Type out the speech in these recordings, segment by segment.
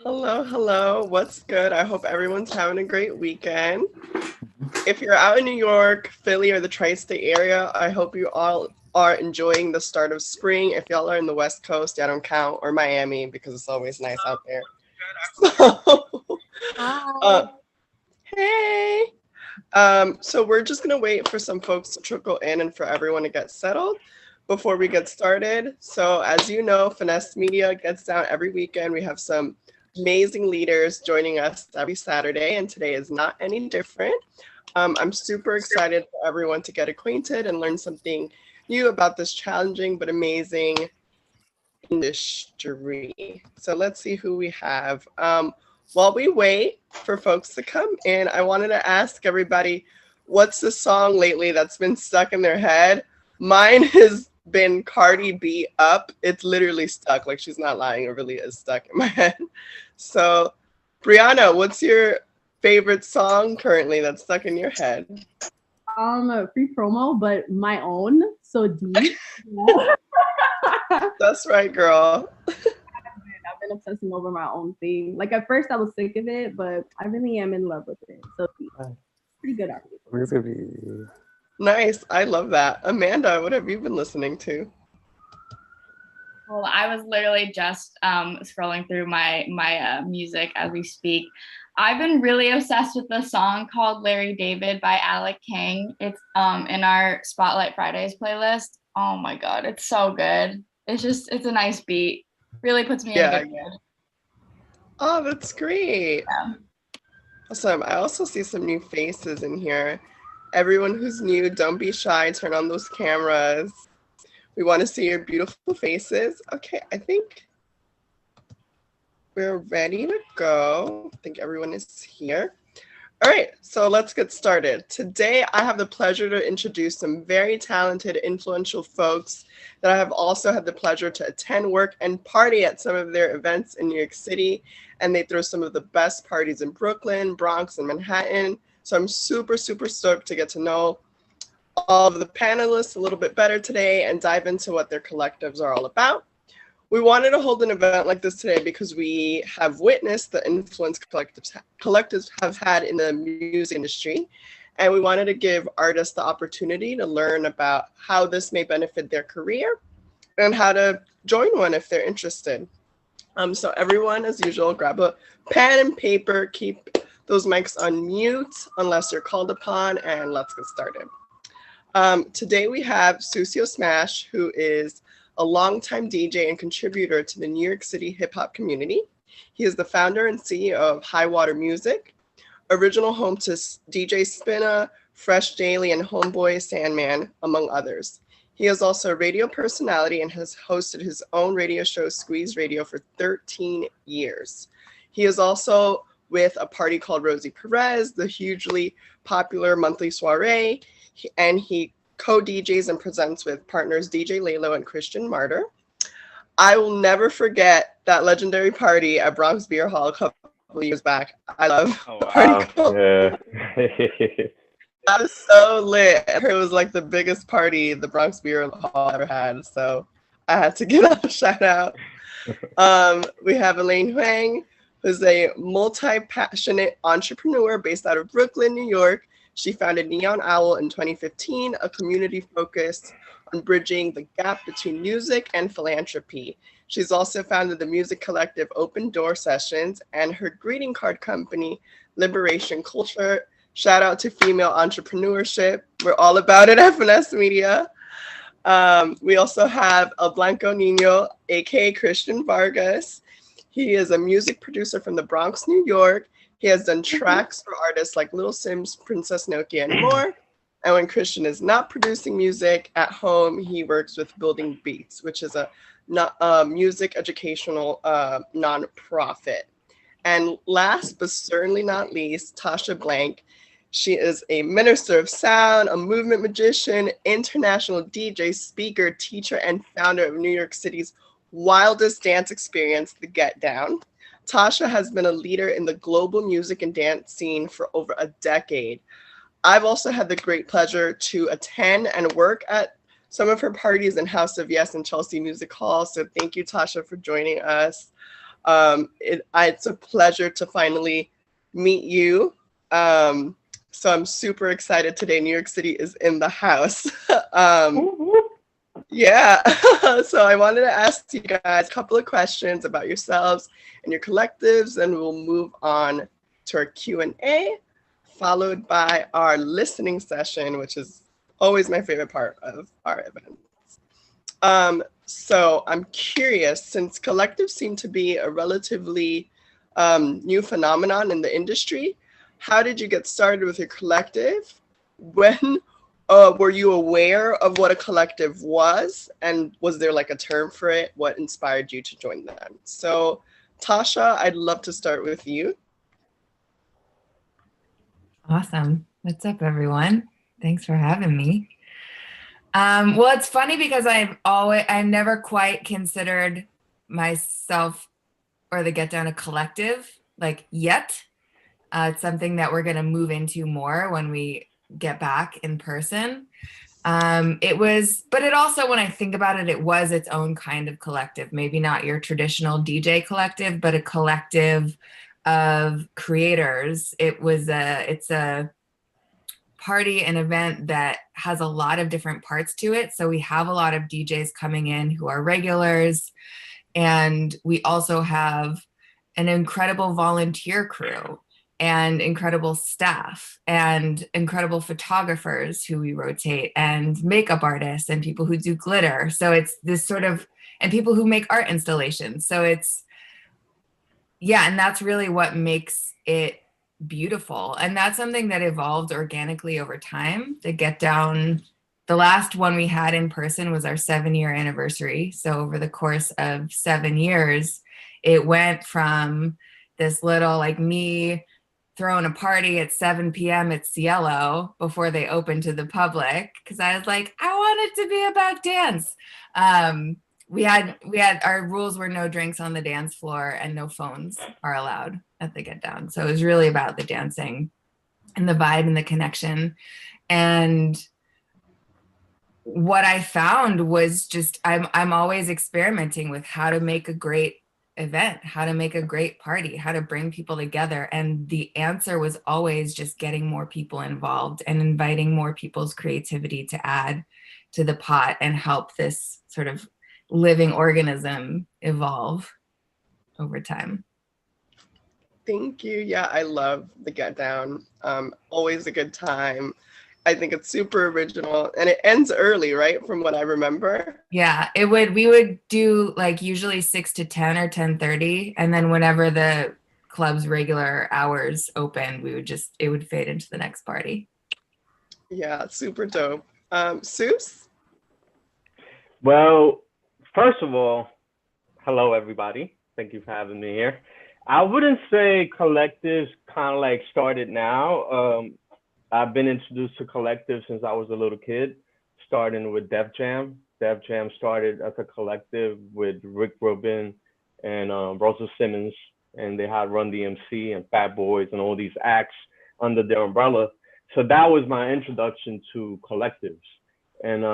Hello, hello. What's good? I hope everyone's having a great weekend. If you're out in New York, Philly, or the tri state area, I hope you all are enjoying the start of spring. If y'all are in the West Coast, I don't count, or Miami, because it's always nice out there. So, Hi. uh, hey. So we're just gonna wait for some folks to trickle in and for everyone to get settled before we get started. So as you know, Finesse Media gets down every weekend. We have some amazing leaders joining us every Saturday, and today is not any different. I'm super excited for everyone to get acquainted and learn something new about this challenging but amazing industry. So let's see who we have. While we wait for folks to come in, I wanted to ask everybody, what's the song lately that's been stuck in their head? Mine has been Cardi B Up. It's literally stuck. Like she's not lying. It really is stuck in my head. So, Brianna, what's your favorite song currently that's stuck in your head? Free promo, but my own. So deep. Yeah. That's right, girl. I've been obsessing over my own thing. Like at first I was sick of it, but I really am in love with it. So deep. Pretty good artist. Where's gonna be? Nice. I love that. Amanda, what have you been listening to? Well, I was literally just scrolling through my music as we speak. I've been really obsessed with the song called Larry David by Alec King. It's in our Spotlight Fridays playlist. Oh my god, it's so good. It's a nice beat. Really puts me in Yeah. good mood. Oh, that's great. Yeah. Awesome. I also see some new faces in here. Everyone who's new, don't be shy. Turn on those cameras. We want to see your beautiful faces. Okay, I think we're ready to go. I think everyone is here. All right, so let's get started. Today, I have the pleasure to introduce some very talented, influential folks that I have also had the pleasure to attend, work, and party at some of their events in New York City. And they throw some of the best parties in Brooklyn, Bronx, and Manhattan. So I'm super, super stoked to get to know all of the panelists a little bit better today and dive into what their collectives are all about. We wanted to hold an event like this today because we have witnessed the influence collectives have had in the music industry, and we wanted to give artists the opportunity to learn about how this may benefit their career and how to join one if they're interested. So everyone, as usual, grab a pen and paper, keep those mics on mute unless you're called upon, and let's get started. Today we have Soos Smash, who is a longtime DJ and contributor to the New York City hip hop community. He is the founder and CEO of High Water Music, original home to DJ Spinna, Fresh Daily, and Homeboy Sandman, among others. He is also a radio personality and has hosted his own radio show, Squeeze Radio, for 13 years. He is also with a party called Rosie Perez, the hugely popular monthly soiree, and he co-DJs and presents with partners DJ Lalo and Christian Martyr. I will never forget that legendary party at Bronx Beer Hall a couple of years back. I love Oh the party wow. called. Yeah. That was so lit. I heard it was like the biggest party the Bronx Beer Hall ever had. So I had to give a shout out. We have Elaine Huang, who's a multi-passionate entrepreneur based out of Brooklyn, New York. She founded Neon Owl in 2015, a community focused on bridging the gap between music and philanthropy. She's also founded the music collective Open Door Sessions and her greeting card company, Liberation Culture. Shout out to female entrepreneurship. We're all about it at Finesse Media. We also have El Blanco Nino, aka Christian Vargas. He is a music producer from the Bronx, New York. He has done tracks for artists like Little Sims, Princess Nokia, and more. And when Christian is not producing music at home, he works with Building Beats, which is a music educational nonprofit. And last but certainly not least, Tasha Blank. She is a minister of sound, a movement magician, international DJ, speaker, teacher, and founder of New York City's wildest dance experience, The Get Down. Tasha has been a leader in the global music and dance scene for over a decade. I've also had the great pleasure to attend and work at some of her parties in House of Yes and Chelsea Music Hall. So thank you, Tasha, for joining us. It's a pleasure to finally meet you. So I'm super excited today. New York City is in the house. Yeah. So I wanted to ask you guys a couple of questions about yourselves and your collectives, and we'll move on to our Q&A, followed by our listening session, which is always my favorite part of our events. So I'm curious, since collectives seem to be a relatively new phenomenon in the industry, how did you get started with your collective? When were you aware of what a collective was? And was there like a term for it? What inspired you to join them? So Tasha, I'd love to start with you. Awesome. What's up, everyone? Thanks for having me. Well, it's funny because I never quite considered myself or the Get Down a collective like yet. It's something that we're going to move into more when we get back in person. But it also, when I think about it, it was its own kind of collective. Maybe not your traditional DJ collective, but a collective of creators. It's a party, an event that has a lot of different parts to it. So we have a lot of DJs coming in who are regulars, and we also have an incredible volunteer crew and incredible staff and incredible photographers who we rotate, and makeup artists and people who do glitter. So it's this sort of, and people who make art installations. So it's, yeah, and that's really what makes it beautiful. And that's something that evolved organically over time. The Get Down, the last one we had in person was our 7-year anniversary. So over the course of 7 years, it went from this little, like, me throwing a party at 7 p.m. at Cielo before they opened to the public, because I was like, I want it to be about dance. We had our rules were no drinks on the dance floor and no phones are allowed at the Get Down. So it was really about the dancing and the vibe and the connection. And what I found was just, I'm always experimenting with how to make a great event, how to make a great party, how to bring people together. And the answer was always just getting more people involved and inviting more people's creativity to add to the pot and help this sort of living organism evolve over time. Thank you. Yeah, I love the Get Down. Always a good time. I think it's super original, and it ends early, right? From what I remember. Yeah, we would do like usually 6 to 10 or 10:30, and then whenever the club's regular hours open, it would fade into the next party. Yeah, super dope. Soos? Well, first of all, hello everybody. Thank you for having me here. I wouldn't say collectives kind of like started now. I've been introduced to collectives since I was a little kid, starting with Def Jam. Def Jam started as a collective with Rick Rubin and Russell Simmons, and they had Run DMC and Fat Boys and all these acts under their umbrella. So that was my introduction to collectives. And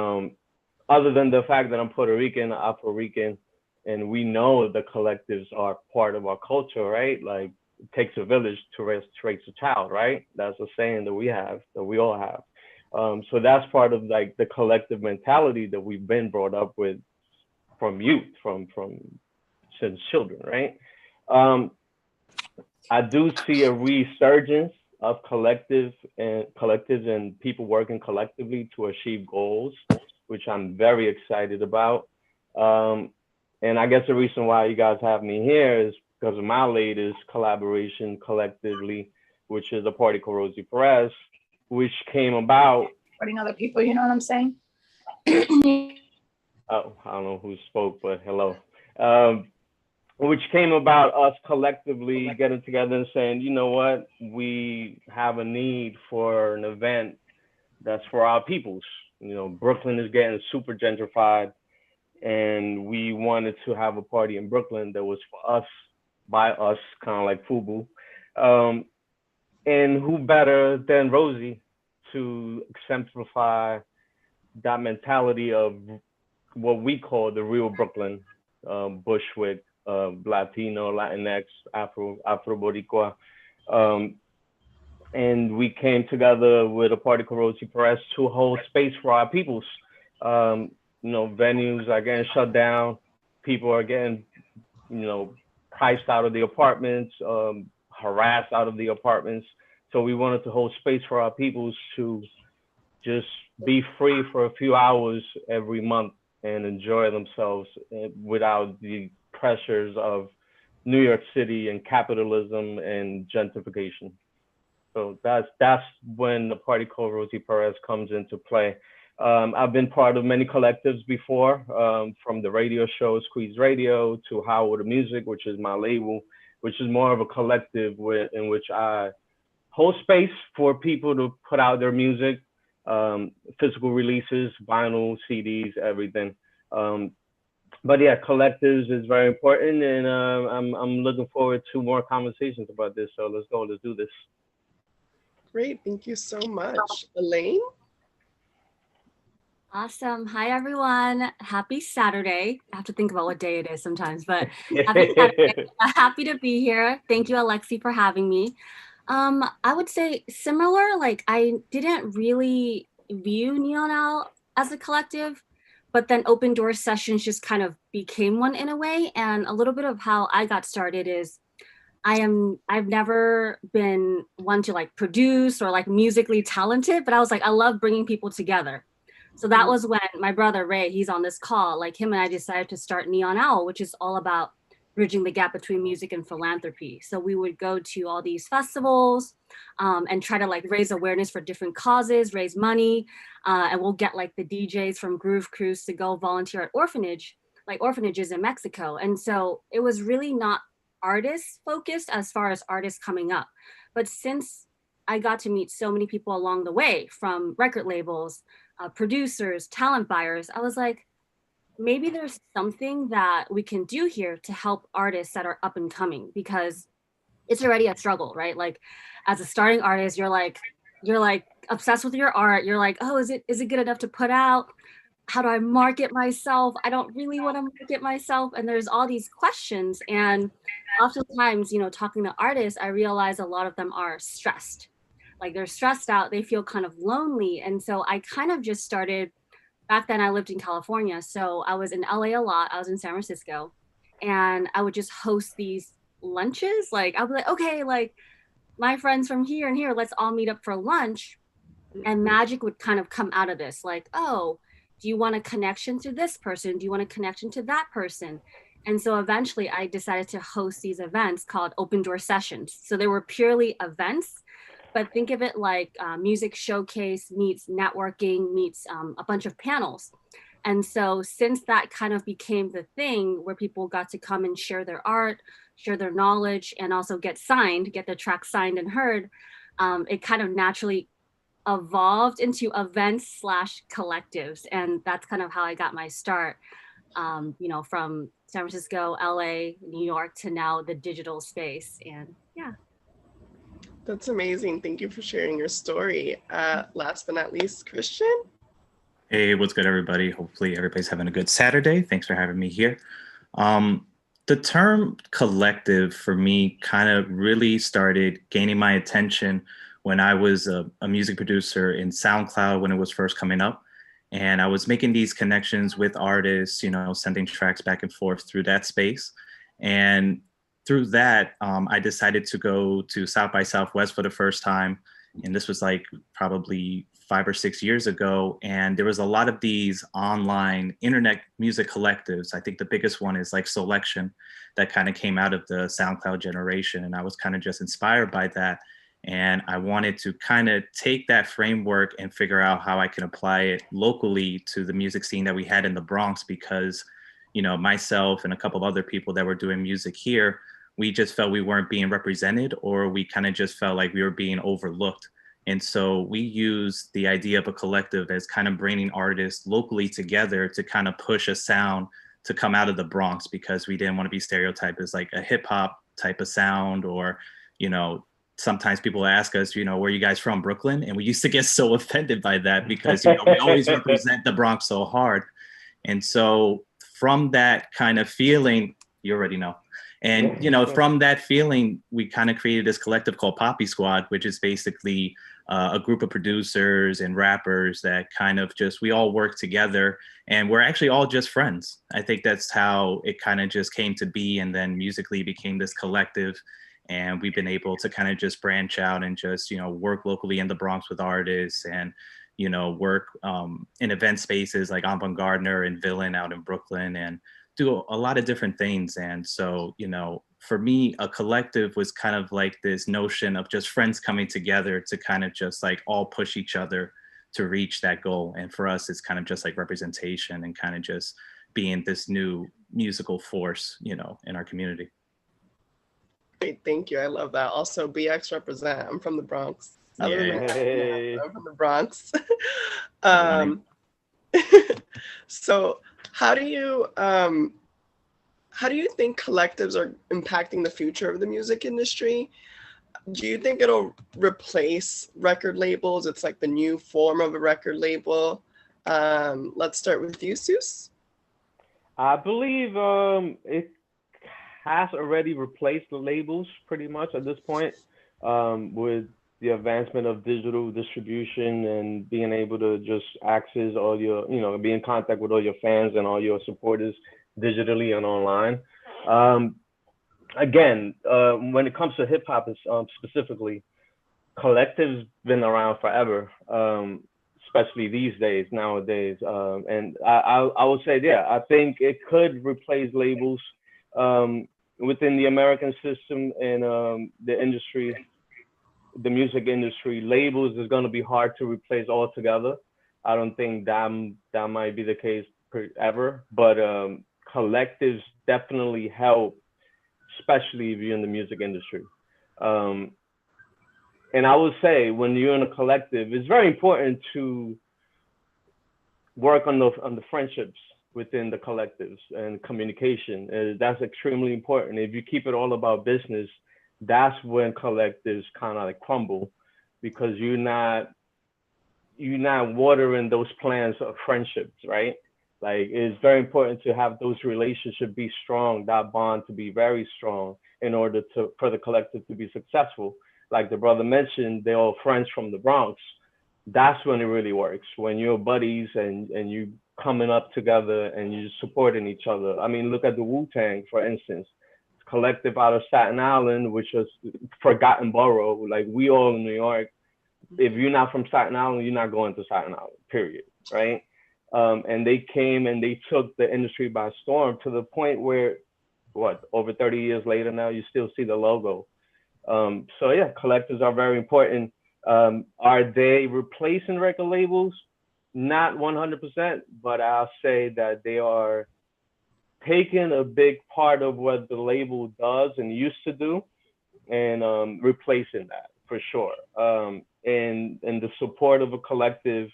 other than the fact that I'm Puerto Rican, Afro Rican, and we know the collectives are part of our culture, right? Like, it takes a village to raise a child, right? That's a saying that we all have. So that's part of like the collective mentality that we've been brought up with from youth, from since children, right? I do see a resurgence of collectives and people working collectively to achieve goals, which I'm very excited about. And I guess the reason why you guys have me here is because of my latest collaboration collectively, which is a party called Rosie Perez, which came about. Supporting other people, you know what I'm saying? Oh, I don't know who spoke, but hello. Which came about us collectively getting together and saying, you know what, we have a need for an event that's for our peoples. You know, Brooklyn is getting super gentrified, and we wanted to have a party in Brooklyn that was for us, by us, kind of like FUBU. And who better than Rosie to exemplify that mentality of what we call the real Brooklyn, Bushwick, Latino, Latinx, Afro Boricua. And we came together with a party called Rosie Perez to hold space for our peoples. Venues are getting shut down. People are getting, priced out of the apartments, harassed out of the apartments. So we wanted to hold space for our peoples to just be free for a few hours every month and enjoy themselves without the pressures of New York City and capitalism and gentrification. So that's when the party called Rosie Perez comes into play. I've been part of many collectives before, from the radio show Squeeze Radio to Howard Music, which is my label, which is more of a collective in which I hold space for people to put out their music, physical releases, vinyl, CDs, everything. But yeah, collectives is very important, and I'm looking forward to more conversations about this. So let's go, let's do this. Great, thank you so much. Elaine? Awesome. Hi, everyone. Happy Saturday. I have to think about what day it is sometimes, but happy Saturday. Happy to be here. Thank you, Alexi, for having me. I would say similar, like I didn't really view Neon Owl as a collective, but then Open Door Sessions just kind of became one in a way. And a little bit of how I got started is I've never been one to like produce or like musically talented, but I was like, I love bringing people together. So that was when my brother Ray, he's on this call, like him and I decided to start Neon Owl, which is all about bridging the gap between music and philanthropy. So we would go to all these festivals and try to like raise awareness for different causes, raise money, and we'll get like the DJs from Groove Cruise to go volunteer at orphanages in Mexico. And so it was really not artist focused as far as artists coming up. But since I got to meet so many people along the way, from record labels, producers, talent buyers, I was like, maybe there's something that we can do here to help artists that are up and coming, because it's already a struggle, right? Like as a starting artist, you're like obsessed with your art. You're like, oh, is it good enough to put out? How do I market myself? I don't really want to market myself. And there's all these questions. And oftentimes, talking to artists, I realize a lot of them are stressed. Like they're stressed out, they feel kind of lonely. And so I kind of just started, back then I lived in California. So I was in LA a lot, I was in San Francisco, and I would just host these lunches. Like I'll be like, okay, like my friends from here and here, let's all meet up for lunch. And magic would kind of come out of this. Like, oh, do you want a connection to this person? Do you want a connection to that person? And so eventually I decided to host these events called Open Door Sessions. So they were purely events, but think of it like music showcase meets networking meets a bunch of panels. And so since that kind of became the thing where people got to come and share their art, share their knowledge, and also get their track signed and heard, it kind of naturally evolved into events/collectives. And that's kind of how I got my start, from San Francisco, LA, New York, to now the digital space. And yeah. That's amazing. Thank you for sharing your story. Last but not least, Christian. Hey, what's good, everybody? Hopefully everybody's having a good Saturday. Thanks for having me here. The term collective for me kind of really started gaining my attention when I was a music producer in SoundCloud when it was first coming up. And I was making these connections with artists, sending tracks back and forth through that space. And through that, I decided to go to South by Southwest for the first time. And this was like probably 5 or 6 years ago. And there was a lot of these online internet music collectives. I think the biggest one is like Selection, that kind of came out of the SoundCloud generation. And I was kind of just inspired by that. And I wanted to kind of take that framework and figure out how I can apply it locally to the music scene that we had in the Bronx, because, myself and a couple of other people that were doing music here, we just felt we weren't being represented, or we kind of just felt like we were being overlooked. And so we used the idea of a collective as kind of bringing artists locally together to kind of push a sound to come out of the Bronx, because we didn't want to be stereotyped as like a hip hop type of sound, or, sometimes people ask us, where are you guys from, Brooklyn? And we used to get so offended by that, because we always represent the Bronx so hard. And so from that kind of feeling, You already know. And, you know, from that feeling, we kind of created this collective called Poppy Squad, which is basically a group of producers and rappers that kind of just, we all work together, and we're actually all just friends. I think that's how it kind of just came to be. And then musically became this collective, and we've been able to kind of just branch out and just, you know, work locally in the Bronx with artists, and, you know, work in event spaces like Avant Gardner and Villain out in Brooklyn, and do a lot of different things. And so, you know, for me, a collective was kind of like this notion of just friends coming together to kind of just like all push each other to reach that goal. And for us, it's kind of just like representation and kind of just being this new musical force, you know, in our community. Great, thank you. I love that. Also, BX represent. I'm from the Bronx. Hey. I'm from the Bronx. So how do you think collectives are impacting the future of the music industry? Do you think it'll replace record labels? It's like the new form of a record label. Let's start with you, Soos. I believe it has already replaced the labels pretty much at this point, with the advancement of digital distribution and being able to just access all your, you know, be in contact with all your fans and all your supporters digitally and online. Again, when it comes to hip hop specifically, collectives been around forever, especially these days, nowadays. And I would say, yeah, I think it could replace labels within the American system and the industry. The music industry, labels is going to be hard to replace altogether. I don't think that might be the case ever, but collectives definitely help, especially if you're in the music industry. And I would say when you're in a collective, it's very important to work on the friendships within the collectives and communication. That's extremely important. If you keep it all about business, that's when collectives kind of like crumble, because you're not watering those plans of friendships, right? Like, it's very important to have those relationships be strong, that bond to be very strong in order for the collective to be successful. Like the brother mentioned, they're all friends from the Bronx. That's when it really works, when you're buddies and you coming up together and you're supporting each other. I mean, look at the Wu-Tang, for instance. Collective out of Staten Island, which was forgotten borough. Like, we all in New York, if you're not from Staten Island, you're not going to Staten Island, period, right? And they came and they took the industry by storm to the point where, over 30 years later now, you still see the logo. So yeah, collectives are very important. Are they replacing record labels? Not 100%, but I'll say that they are taking a big part of what the label does and used to do, and replacing that for sure. And the support of a collective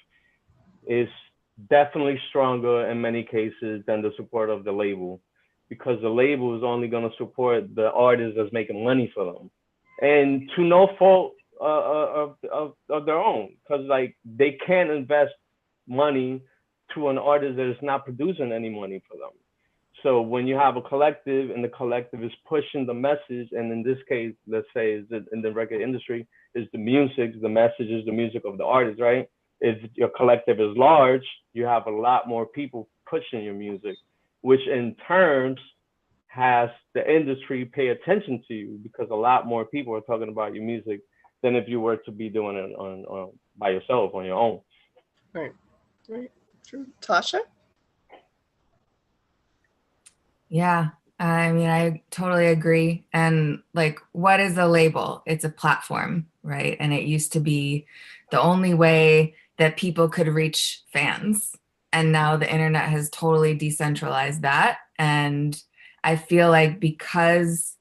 is definitely stronger in many cases than the support of the label, because the label is only going to support the artist that's making money for them, and to no fault of their own, because like they can't invest money to an artist that is not producing any money for them. So when you have a collective and the collective is pushing the message, and in this case, let's say is in the record industry, is the music, the message is the music of the artist, right? If your collective is large, you have a lot more people pushing your music, which in turn has the industry pay attention to you, because a lot more people are talking about your music than if you were to be doing it on by yourself on your own. Right, true. Tasha? Yeah, I mean, I totally agree. And like, what is a label? It's a platform, right? And it used to be the only way that people could reach fans. And now the internet has totally decentralized that. And I feel like because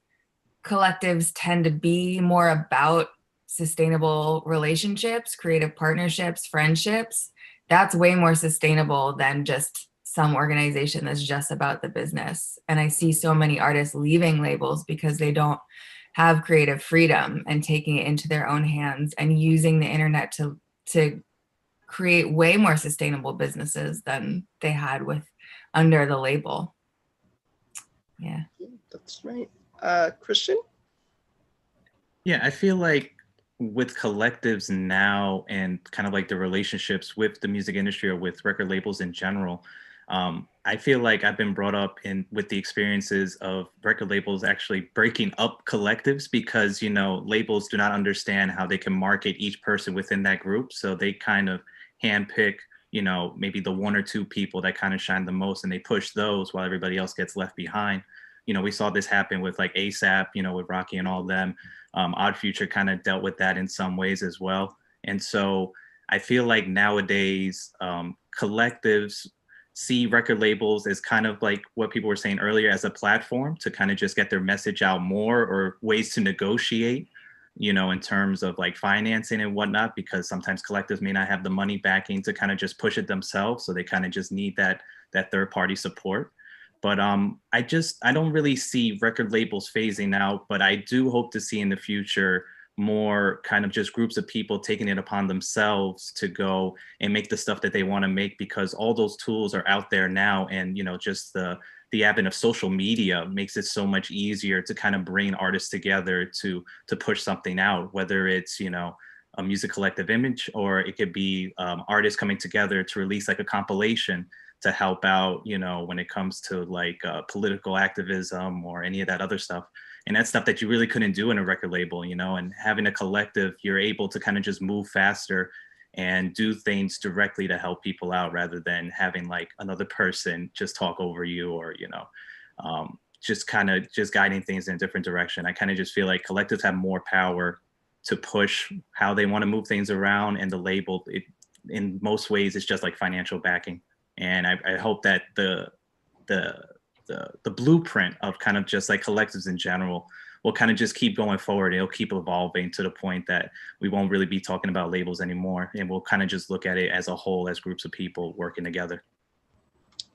collectives tend to be more about sustainable relationships, creative partnerships, friendships, that's way more sustainable than just some organization that's just about the business. And I see so many artists leaving labels because they don't have creative freedom and taking it into their own hands and using the internet to create way more sustainable businesses than they had with under the label. Yeah. That's right. Christian? Yeah, I feel like with collectives now and kind of like the relationships with the music industry or with record labels in general, I feel like I've been brought up in with the experiences of record labels actually breaking up collectives because, you know, labels do not understand how they can market each person within that group. So they kind of handpick, you know, maybe the one or two people that kind of shine the most and they push those while everybody else gets left behind. You know, we saw this happen with like ASAP, you know, with Rocky and all of them. Odd Future kind of dealt with that in some ways as well. And so I feel like nowadays collectives see record labels as kind of like what people were saying earlier as a platform to kind of just get their message out more or ways to negotiate, you know, in terms of like financing and whatnot, because sometimes collectives may not have the money backing to kind of just push it themselves. So they kind of just need that third party support. But I don't really see record labels phasing out, but I do hope to see in the future more kind of just groups of people taking it upon themselves to go and make the stuff that they want to make, because all those tools are out there now. And, you know, just the advent of social media makes it so much easier to kind of bring artists together to push something out, whether it's, you know, a music collective image, or it could be artists coming together to release like a compilation to help out, you know, when it comes to like political activism or any of that other stuff. And that's stuff that you really couldn't do in a record label, you know, and having a collective, you're able to kind of just move faster and do things directly to help people out rather than having like another person just talk over you or, you know, just kind of just guiding things in a different direction. I kind of just feel like collectives have more power to push how they want to move things around, and the label, it, in most ways, it's just like financial backing. And I hope that the blueprint of kind of just like collectives in general will kind of just keep going forward. It'll keep evolving to the point that we won't really be talking about labels anymore. And we'll kind of just look at it as a whole, as groups of people working together.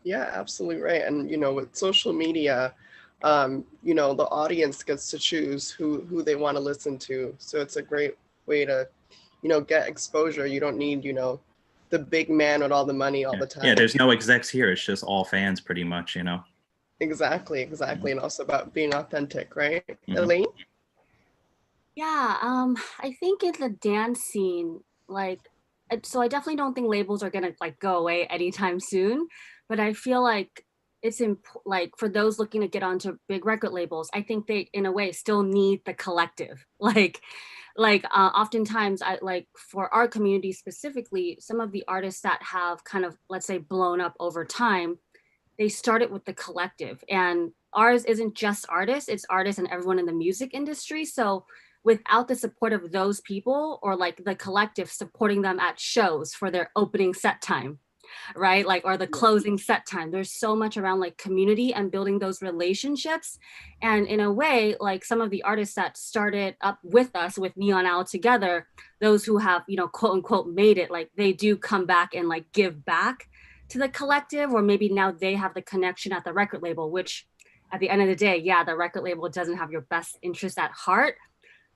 Yeah, absolutely right. And, you know, with social media, you know, the audience gets to choose who they want to listen to. So it's a great way to, you know, get exposure. You don't need, you know, the big man with all the money all the time. Yeah, there's no execs here. It's just all fans pretty much, you know. Exactly. And also about being authentic, right? Elaine? Yeah, I think in the dance scene, like, so I definitely don't think labels are gonna like go away anytime soon, but I feel like it's like for those looking to get onto big record labels, I think they in a way still need the collective. Oftentimes I like for our community specifically, some of the artists that have kind of, let's say, blown up over time, they started with the collective, and ours isn't just artists, it's artists and everyone in the music industry. So without the support of those people, or like the collective supporting them at shows for their opening set time, right? Like, or the closing set time. There's so much around like community and building those relationships. And in a way, like some of the artists that started up with us, with Neon Owl together, those who have, you know, quote unquote made it, like they do come back and like give back to the collective, or maybe now they have the connection at the record label, which at the end of the day, yeah, the record label doesn't have your best interest at heart,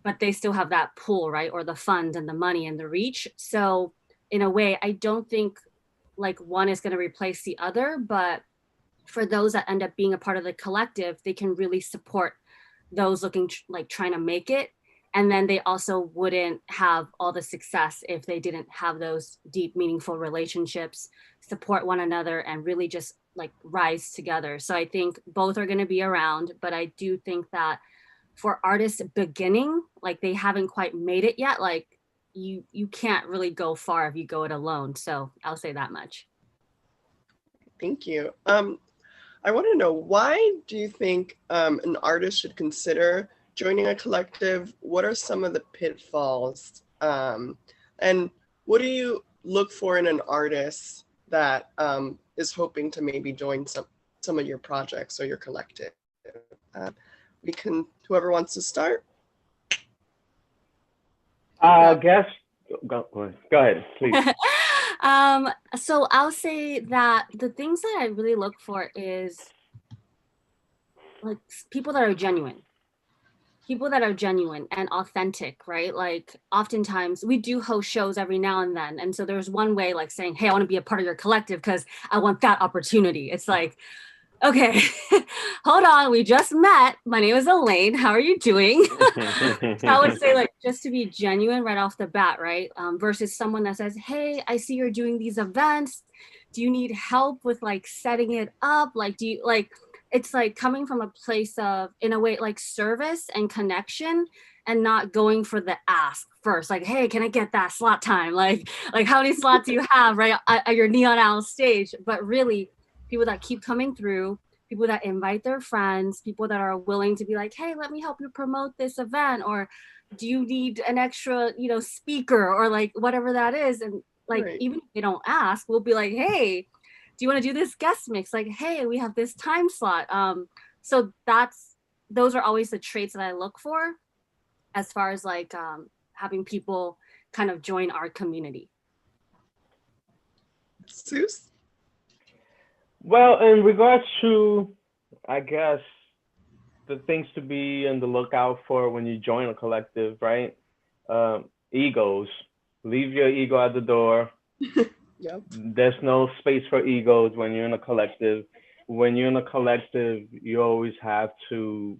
but they still have that pool, right? Or the fund and the money and the reach. So in a way, I don't think like one is going to replace the other, but for those that end up being a part of the collective, they can really support those looking like trying to make it. And then they also wouldn't have all the success if they didn't have those deep, meaningful relationships, support one another, and really just like rise together. So I think both are going to be around, but I do think that for artists beginning, like they haven't quite made it yet, like you can't really go far if you go it alone. So I'll say that much. Thank you. I want to know, why do you think an artist should consider joining a collective? What are some of the pitfalls? And what do you look for in an artist that is hoping to maybe join some of your projects or your collective? Whoever wants to start. I guess, go ahead, please. So I'll say that the things that I really look for is like people that are genuine and authentic, right? Like oftentimes we do host shows every now and then. And so there's one way like saying, hey, I want to be a part of your collective because I want that opportunity. It's like, Okay, hold on. We just met. My name is Elaine. How are you doing? So I would say, like, just to be genuine right off the bat, right? Versus someone that says, hey, I see you're doing these events. Do you need help with like setting it up? Like, do you like, it's like coming from a place of, in a way, like service and connection, and not going for the ask first. Like, hey, can I get that slot time? Like how many slots do you have, right? At your Neon Owl stage? But really, people that keep coming through, people that invite their friends, people that are willing to be like, hey, let me help you promote this event, or do you need an extra, speaker, or like whatever that is. And like, Right. even if they don't ask, we'll be like, hey, do you want to do this guest mix? Like, hey, we have this time slot. So those are always the traits that I look for as far as like having people kind of join our community. Soos? Well, in regards to, I guess, the things to be on the lookout for when you join a collective, right? Egos. Leave your ego at the door. Yep. There's no space for egos when you're in a collective. When you're in a collective, you always have to,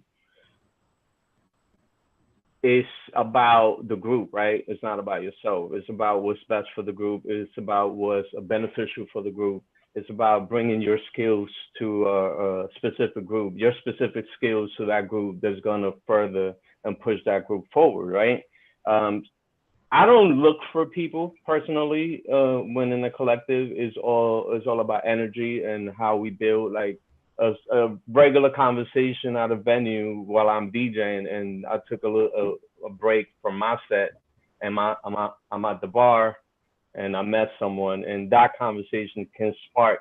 it's about the group, right? It's not about yourself. It's about what's best for the group. It's about what's beneficial for the group. It's about bringing your skills to a specific group, your specific skills to that group that's going to further and push that group forward, right? I don't look for people personally when in a collective. It's all about energy and how we build like a regular conversation at a venue while I'm DJing, and I took a break from my set, and I'm at the bar, and I met someone, and that conversation can spark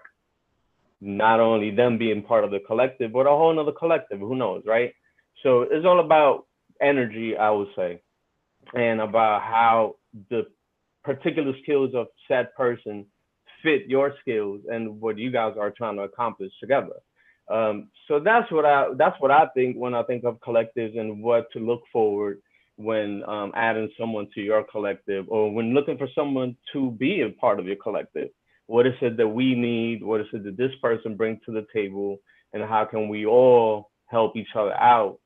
not only them being part of the collective, but a whole nother collective. Who knows, right? So it's all about energy, I would say, and about how the particular skills of said person fit your skills and what you guys are trying to accomplish together. So that's what I think when I think of collectives and what to look forward when adding someone to your collective, or when looking for someone to be a part of your collective. What is it that we need? What is it that this person brings to the table? And how can we all help each other out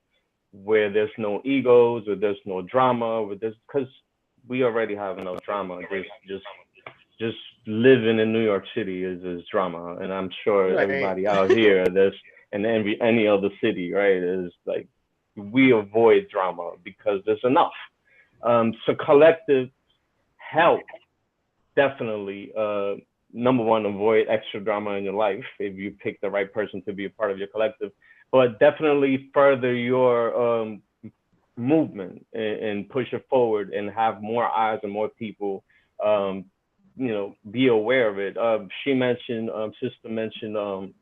where there's no egos, or there's no drama, because we already have enough drama. Just living in New York City is drama, and I'm sure Right. everybody out here, and any other city, right, is like, we avoid drama because there's enough. So collective help definitely. Number one, avoid extra drama in your life if you pick the right person to be a part of your collective, but definitely further your movement and push it forward and have more eyes and more people, be aware of it. She mentioned, sister mentioned,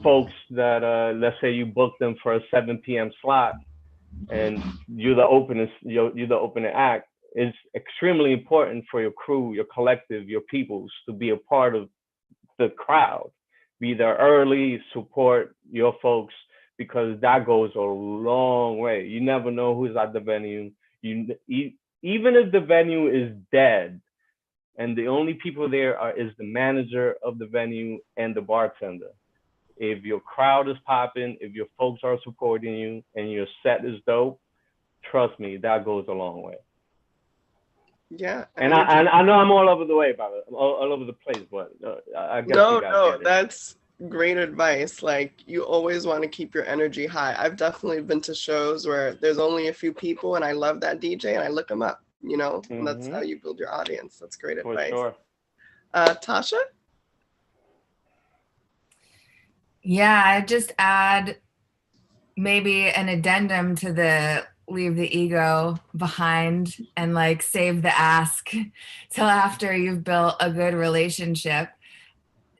folks that let's say you book them for a 7 p.m. slot, and you're the opening act. It's extremely important for your crew, your collective, your peoples to be a part of the crowd. Be there early, support your folks, because that goes a long way. You never know who's at the venue. Even if the venue is dead and the only people there is the manager of the venue and the bartender, if your crowd is popping, if your folks are supporting you and your set is dope, trust me, that goes a long way. Yeah. And I know I'm all over the way about it, all over the place, but I guess No, that's great advice. Like, you always want to keep your energy high. I've definitely been to shows where there's only a few people, and I love that DJ, and I look them up. And that's how you build your audience. That's great advice. For sure. Tasha? Yeah, I just add maybe an addendum to the leave the ego behind and like save the ask till after you've built a good relationship.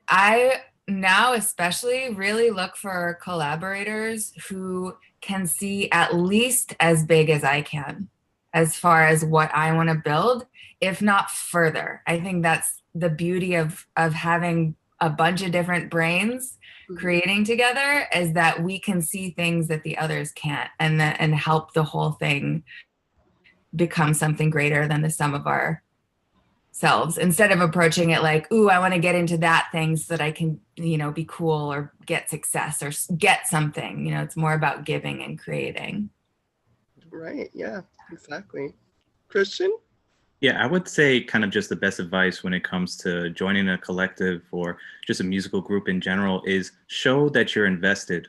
I now especially really look for collaborators who can see at least as big as I can as far as what I want to build, if not further. I think that's the beauty of having a bunch of different brains creating together, is that we can see things that the others can't, and help the whole thing become something greater than the sum of our selves instead of approaching it like, ooh, I want to get into that thing so that I can, be cool or get success or get something. It's more about giving and creating. Right. Yeah, exactly. Christian? Yeah, I would say kind of just the best advice when it comes to joining a collective or just a musical group in general is show that you're invested,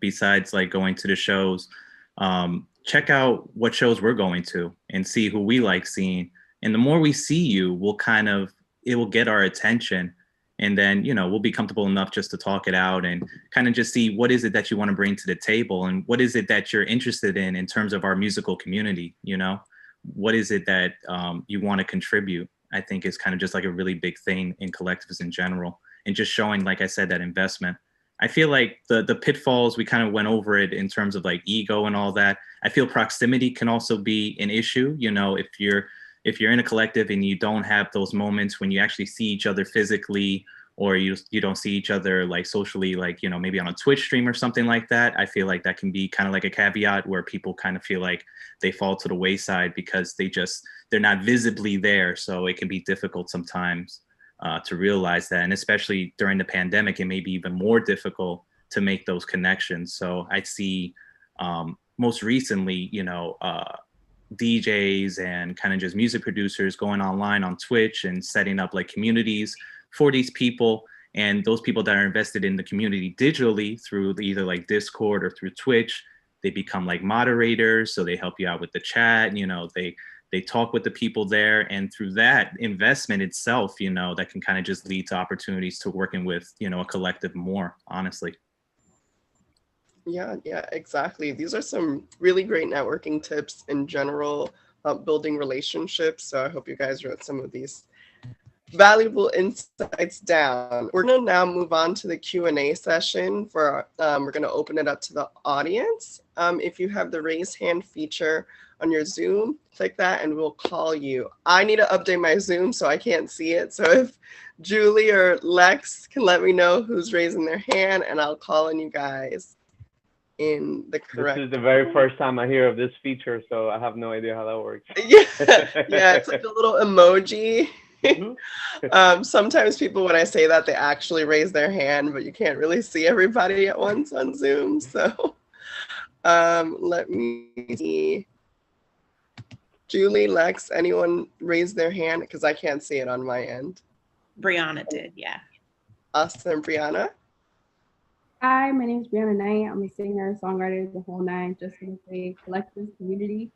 besides like going to the shows. Check out what shows we're going to and see who we like seeing. And the more we see you, it will get our attention. And then, we'll be comfortable enough just to talk it out and kind of just see what is it that you want to bring to the table and what is it that you're interested in terms of our musical community, what is it that you want to contribute? I think is kind of just like a really big thing in collectives in general, and just showing, like I said, that investment. I feel like the pitfalls, we kind of went over it in terms of like ego and all that. I feel proximity can also be an issue. If you're in a collective and you don't have those moments when you actually see each other physically, or you don't see each other like socially, like, maybe on a Twitch stream or something like that, I feel like that can be kind of like a caveat where people kind of feel like they fall to the wayside because they're not visibly there. So it can be difficult sometimes to realize that. And especially during the pandemic, it may be even more difficult to make those connections. So I see most recently, DJs and kind of just music producers going online on Twitch and setting up like communities for these people, and those people that are invested in the community digitally through either like Discord or through Twitch, they become like moderators. So they help you out with the chat, they talk with the people there, and through that investment itself, that can kind of just lead to opportunities to working with, a collective more, honestly. Yeah, exactly. These are some really great networking tips in general, building relationships. So I hope you guys wrote some of these valuable insights down. We're going to now move on to the Q&A session. We're going to open it up to the audience. If you have the raise hand feature on your Zoom, click that and we'll call you. I need to update my Zoom so I can't see it. So if Julie or Lex can let me know who's raising their hand, and I'll call on you guys in the correct. This is the very first time I hear of this feature, so I have no idea how that works. Yeah, it's like a little emoji. Sometimes people, when I say that, they actually raise their hand, but you can't really see everybody at once on Zoom. So let me see. Julie, Lex, anyone raise their hand? Because I can't see it on my end. Brianna did, yeah. Awesome. Brianna? Hi, my name is Brianna Knight. I'm a singer, songwriter, the whole nine. Just gonna say collective community.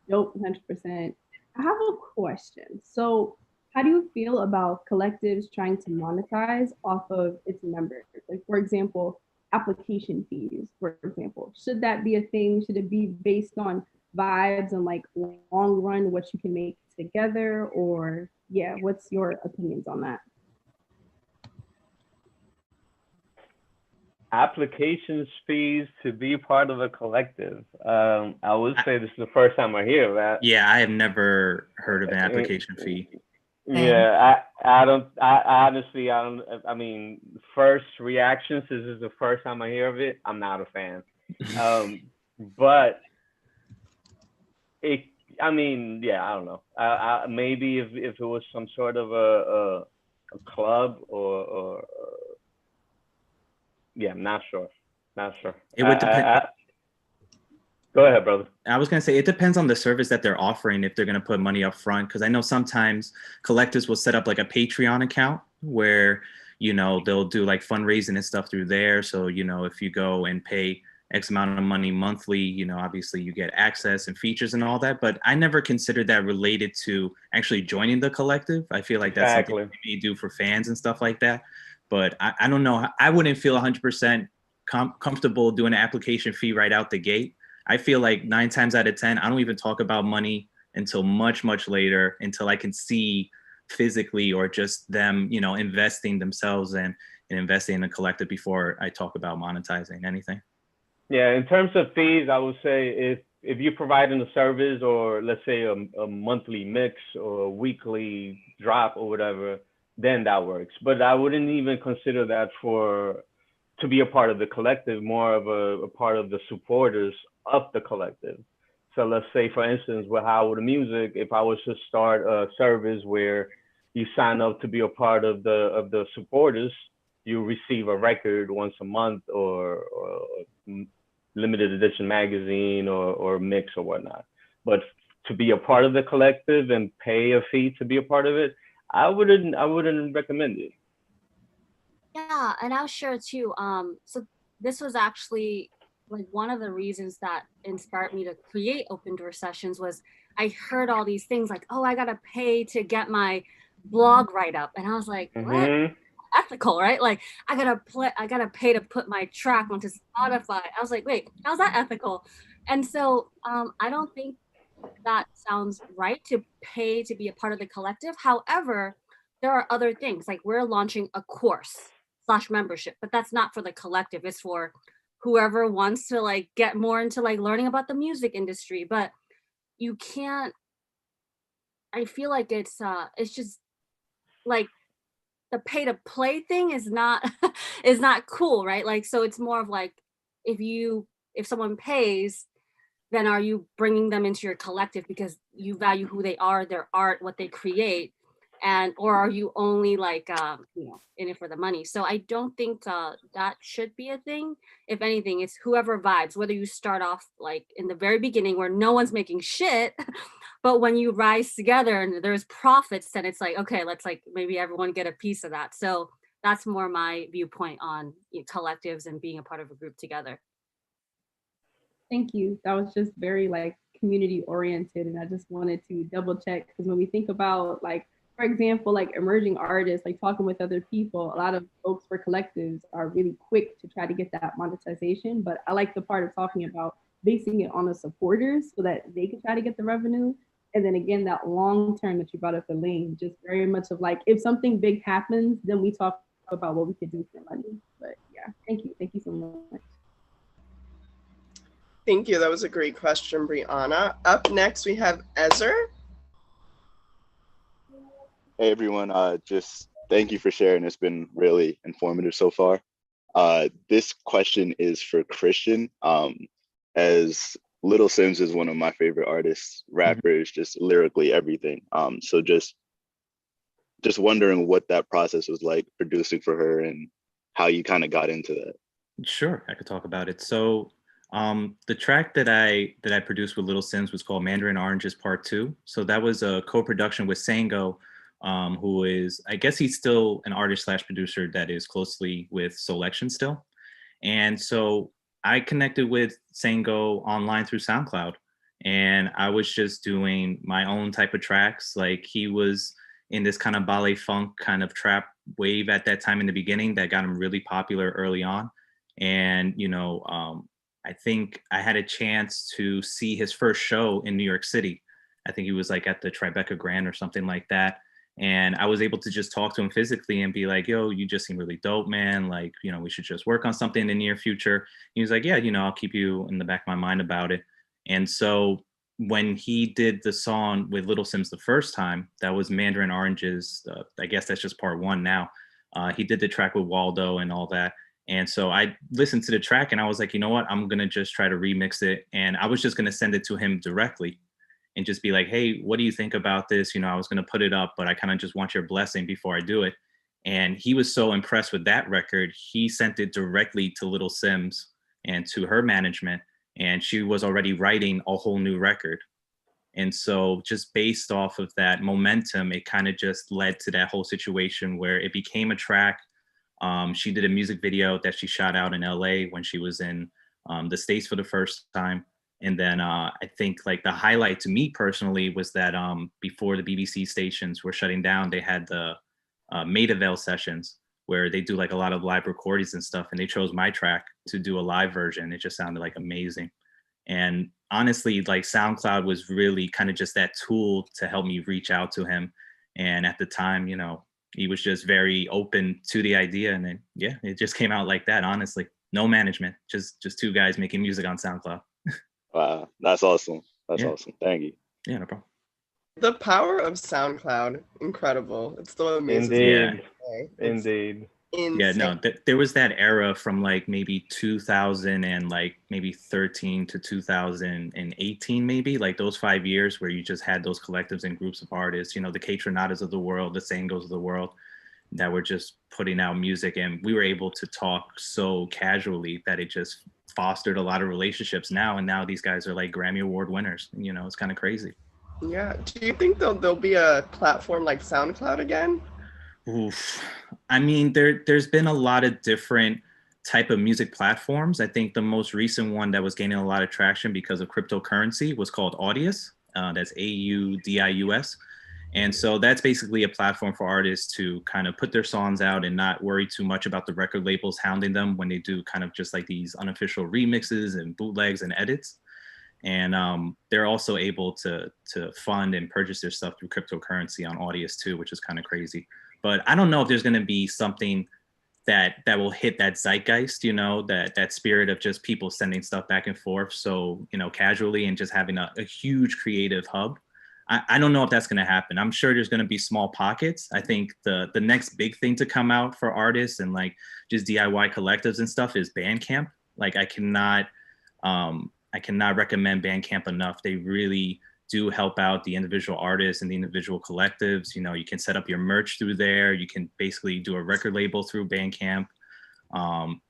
Dope, 100%. I have a question. So how do you feel about collectives trying to monetize off of its members? Like, for example, application fees, for example. Should that be a thing? Should it be based on vibes and like long run, what you can make together? Or yeah, what's your opinions on that? Applications fees to be part of a collective. I would say this is the first time I hear of that. Yeah, I have never heard of an application fee. Yeah, I mean, first reactions, this is the first time I hear of it. I'm not a fan. But I don't know. Maybe if it was some sort of a club or yeah, I'm not sure. It would depend. Go ahead, brother. I was going to say, it depends on the service that they're offering, if they're going to put money up front. Because I know sometimes collectives will set up like a Patreon account where, they'll do like fundraising and stuff through there. So, if you go and pay X amount of money monthly, obviously you get access and features and all that. But I never considered that related to actually joining the collective. I feel like that's something you do for fans and stuff like that. But I don't know. I wouldn't feel 100% comfortable doing an application fee right out the gate. I feel like 9 times out of 10, I don't even talk about money until much, much later, until I can see physically or just them, investing themselves and investing in a collective before I talk about monetizing anything. Yeah, in terms of fees, I would say if you're providing a service, or let's say a monthly mix or a weekly drop or whatever, then that works. But I wouldn't even consider that to be a part of the collective, more of a part of the supporters of the collective. So let's say, for instance, with How with the Music, if I was to start a service where you sign up to be a part of the supporters, you receive a record once a month or limited edition magazine or mix or whatnot. But to be a part of the collective and pay a fee to be a part of it, I wouldn't recommend it. Yeah, and I'll share too. So this was actually like one of the reasons that inspired me to create Open Door Sessions was I heard all these things like, oh, I gotta pay to get my blog write up, and I was like, what? Ethical, right? Like I gotta pay to put my track onto Spotify. I was like, wait, how's that ethical? And so I don't think that sounds right to pay to be a part of the collective. However, there are other things like we're launching a course / membership, but that's not for the collective. It's for whoever wants to like get more into like learning about the music industry. But you can't, I feel like it's just like the pay to play thing is not is not cool, right? Like so it's more of like if someone pays, then are you bringing them into your collective because you value who they are, their art, what they create, and or are you only like in it for the money? So I don't think that should be a thing. If anything, it's whoever vibes, whether you start off like in the very beginning where no one's making shit, but when you rise together and there's profits, then it's like, okay, let's like maybe everyone get a piece of that. So that's more my viewpoint on collectives and being a part of a group together. Thank you. That was just very like community oriented. And I just wanted to double check because when we think about like, for example, like emerging artists, like talking with other people, a lot of folks for collectives are really quick to try to get that monetization. But I like the part of talking about basing it on the supporters so that they can try to get the revenue. And then again, that long term that you brought up, Elaine, just very much of like, if something big happens, then we talk about what we could do for money. But yeah, thank you. Thank you so much. Thank you. That was a great question, Brianna. Up next, we have Ezer. Hey, everyone. Just thank you for sharing. It's been really informative so far. This question is for Christian. As Little Simz is one of my favorite artists, rappers, just lyrically everything. So just wondering what that process was like producing for her and how you kind of got into that. Sure, I could talk about it. So the track that I produced with Little Simz was called Mandarin Oranges Part 2. So that was a co-production with Sango, who is, I guess he's still an artist / producer that is closely with Solection still. And so I connected with Sango online through SoundCloud, and I was just doing my own type of tracks. Like he was in this kind of ballet funk kind of trap wave at that time in the beginning that got him really popular early on. And, I think I had a chance to see his first show in New York City. I think he was like at the Tribeca Grand or something like that. And I was able to just talk to him physically and be like, yo, you just seem really dope, man. Like, we should just work on something in the near future. He was like, yeah, I'll keep you in the back of my mind about it. And so when he did the song with Little Simz the first time, that was Mandarin Oranges. I guess that's just part 1 now. He did the track with Waldo and all that. And so I listened to the track and I was like, you know what, I'm going to just try to remix it. And I was just going to send it to him directly and just be like, hey, what do you think about this? I was going to put it up, but I kind of just want your blessing before I do it. And he was so impressed with that record. He sent it directly to Little Simz and to her management. And she was already writing a whole new record. And so just based off of that momentum, it kind of just led to that whole situation where it became a track. She did a music video that she shot out in LA when she was in the States for the first time. And then I think like the highlight to me personally was that before the BBC stations were shutting down, they had the Maidavale sessions where they do like a lot of live recordings and stuff. And they chose my track to do a live version. It just sounded like amazing. And honestly, like SoundCloud was really kind of just that tool to help me reach out to him. And at the time, he was just very open to the idea. And then, yeah, it just came out like that, honestly. No management, just 2 guys making music on SoundCloud. Wow, that's awesome. That's awesome. Thank you. Yeah, no problem. The power of SoundCloud, incredible. It's the amazing. Indeed. insane. Yeah, no, there was that era from like maybe 2000 and like maybe 13 to 2018, maybe like those 5 years where you just had those collectives and groups of artists, you know, the K-Tronadas of the world, the Sangos of the world, that were just putting out music, and we were able to talk so casually that it just fostered a lot of relationships now. And now these guys are like Grammy Award winners. You know, it's kind of crazy. Yeah. Do you think there'll be a platform like SoundCloud again? Oof. I mean, there's been a lot of different type of music platforms. I think the most recent one that was gaining a lot of traction because of cryptocurrency was called Audius. That's AUDIUS. And so that's basically a platform for artists to kind of put their songs out and not worry too much about the record labels hounding them when they do kind of just like these unofficial remixes and bootlegs and edits. And they're also able to fund and purchase their stuff through cryptocurrency on Audius too, which is kind of crazy. But I don't know if there's going to be something that will hit that zeitgeist, you know, that spirit of just people sending stuff back and forth. So, you know, casually, and just having a huge creative hub. I don't know if that's going to happen. I'm sure there's going to be small pockets. I think the next big thing to come out for artists and like just DIY collectives and stuff is Bandcamp. Like I cannot recommend Bandcamp enough. They really do help out the individual artists and the individual collectives. You know, you can set up your merch through there. You can basically do a record label through Bandcamp.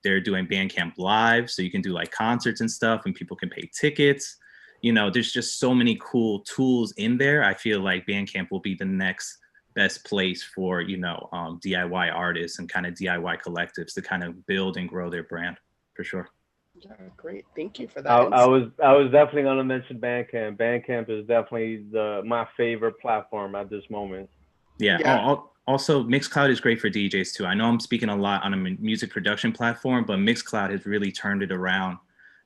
They're doing Bandcamp Live, so you can do like concerts and stuff, and people can pay tickets. You know, there's just so many cool tools in there. I feel like Bandcamp will be the next best place for, you know, DIY artists and kind of DIY collectives to kind of build and grow their brand, for sure. Yeah, great. Thank you for that. I was definitely going to mention Bandcamp. Bandcamp is definitely my favorite platform at this moment. Yeah. Also, Mixcloud is great for DJs too. I know I'm speaking a lot on a music production platform, but Mixcloud has really turned it around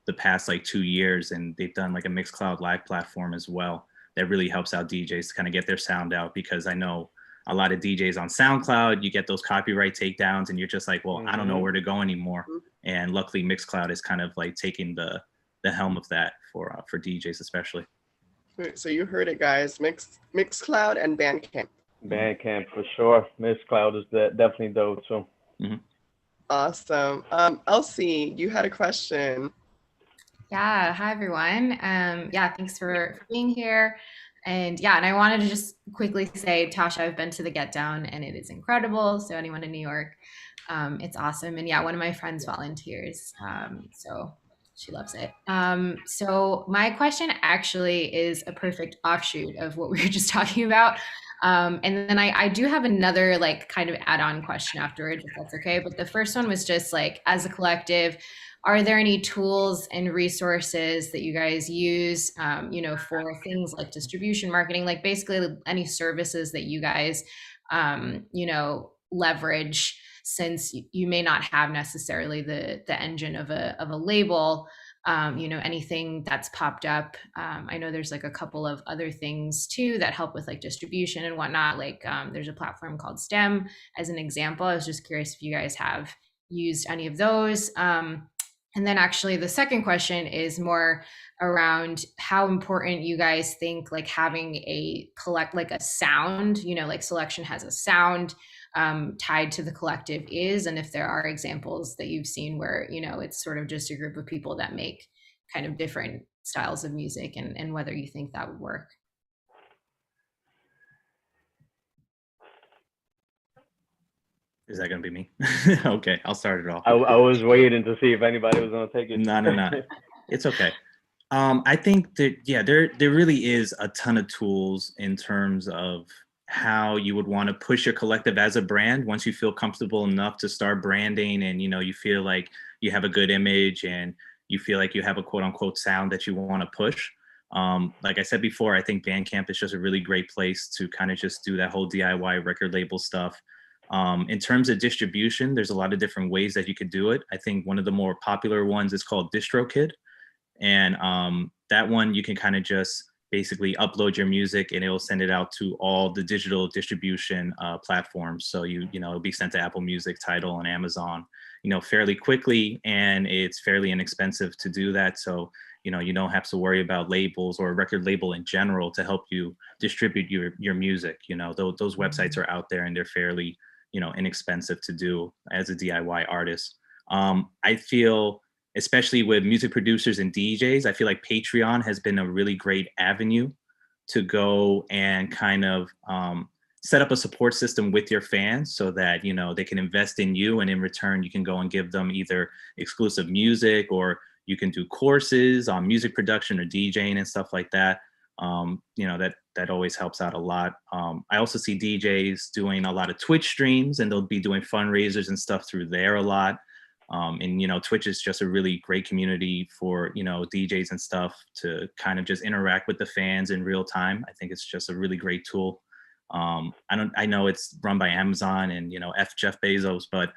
the past like 2 years, and they've done like a Mixcloud live platform as well that really helps out DJs to kind of get their sound out, because I know a lot of DJs on SoundCloud, you get those copyright takedowns and you're just like, well, I don't know where to go anymore. And luckily Mixcloud is kind of like taking the helm of that for DJs especially. So you heard it, guys. Mixcloud and Bandcamp. Bandcamp for sure. Mixcloud is definitely dope too. Mm-hmm. Awesome. Elsie, you had a question. Yeah, hi everyone. Yeah, thanks for being here. And yeah, and I wanted to just quickly say, Tasha, I've been to the Get Down and it is incredible. So anyone in New York, it's awesome. And yeah, one of my friends volunteers, so she loves it. So my question actually is a perfect offshoot of what we were just talking about. And then I do have another like kind of add-on question afterwards, if that's okay. But the first one was just like, as a collective, are there any tools and resources that you guys use, you know, for things like distribution, marketing, like basically any services that you guys, you know, leverage, since you may not have necessarily the engine of a label, you know, anything that's popped up. I know there's like a couple of other things too that help with like distribution and whatnot. Like there's a platform called STEM as an example. I was just curious if you guys have used any of those. And then actually the second question is more around how important you guys think like having a sound, you know, like Selection has a sound tied to the collective is, and if there are examples that you've seen where, you know, it's sort of just a group of people that make kind of different styles of music, and whether you think that would work. Is that going to be me? Okay, I'll start it off. I was waiting to see if anybody was going to take it. No. It's okay. I think that, yeah, there really is a ton of tools in terms of how you would want to push your collective as a brand once you feel comfortable enough to start branding, and, you know, you feel like you have a good image and you feel like you have a quote unquote sound that you want to push. Like I said before, I think Bandcamp is just a really great place to kind of just do that whole DIY record label stuff. In terms of distribution, there's a lot of different ways that you could do it. I think one of the more popular ones is called DistroKid. And that one, you can kind of just basically upload your music and it will send it out to all the digital distribution platforms. So you know, it'll be sent to Apple Music, Tidal, and Amazon, you know, fairly quickly, and it's fairly inexpensive to do that. So, you know, you don't have to worry about labels or a record label in general to help you distribute your music. You know, those websites are out there and they're fairly, inexpensive to do as a DIY artist. I feel, especially with music producers and DJs, I feel like Patreon has been a really great avenue to go and kind of set up a support system with your fans so that, they can invest in you, and in return, you can go and give them either exclusive music, or you can do courses on music production or DJing and stuff like that. That always helps out a lot. I also see DJs doing a lot of Twitch streams, and they'll be doing fundraisers and stuff through there a lot. And Twitch is just a really great community for DJs and stuff to kind of just interact with the fans in real time. I think it's just a really great tool. I know it's run by Amazon and F Jeff Bezos, but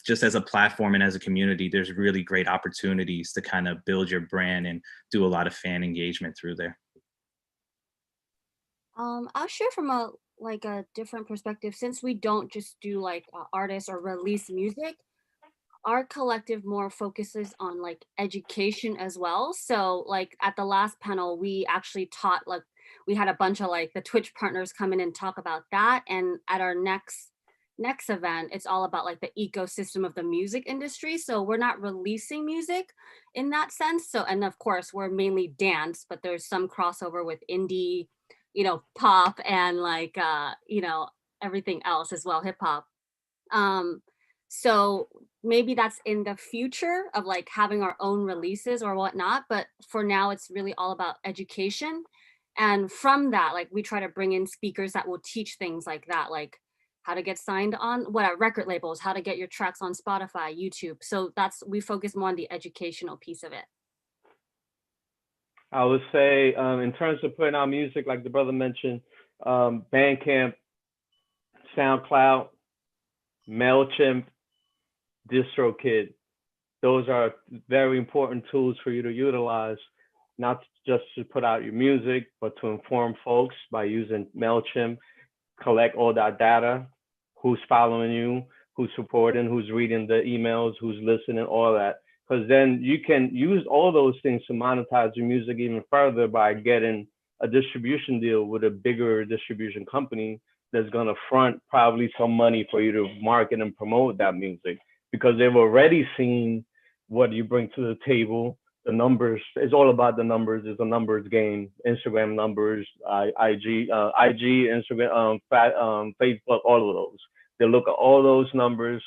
just as a platform and as a community, there's really great opportunities to kind of build your brand and do a lot of fan engagement through there. I'll share from a different perspective. Since we don't just do artists or release music, our collective more focuses on education as well. So at the last panel, we actually taught, we had a bunch of the Twitch partners come in and talk about that. And at our next event, it's all about the ecosystem of the music industry. So we're not releasing music in that sense. So, and of course we're mainly dance, but there's some crossover with indie, pop and everything else as well, hip hop. So maybe that's in the future of having our own releases or whatnot. But for now, it's really all about education. And from that, we try to bring in speakers that will teach things like that, how to get signed on record labels, how to get your tracks on Spotify, YouTube. So we focus more on the educational piece of it. I would say in terms of putting out music, like the brother mentioned, Bandcamp, SoundCloud, MailChimp, DistroKid. Those are very important tools for you to utilize, not just to put out your music, but to inform folks by using MailChimp, collect all that data, who's following you, who's supporting, who's reading the emails, who's listening, all that. Because then you can use all those things to monetize your music even further by getting a distribution deal with a bigger distribution company that's going to front probably some money for you to market and promote that music, because they've already seen what you bring to the table. The numbers, it's all about the numbers. It's a numbers game. Instagram numbers, IG, Instagram, Facebook, all of those. They look at all those numbers.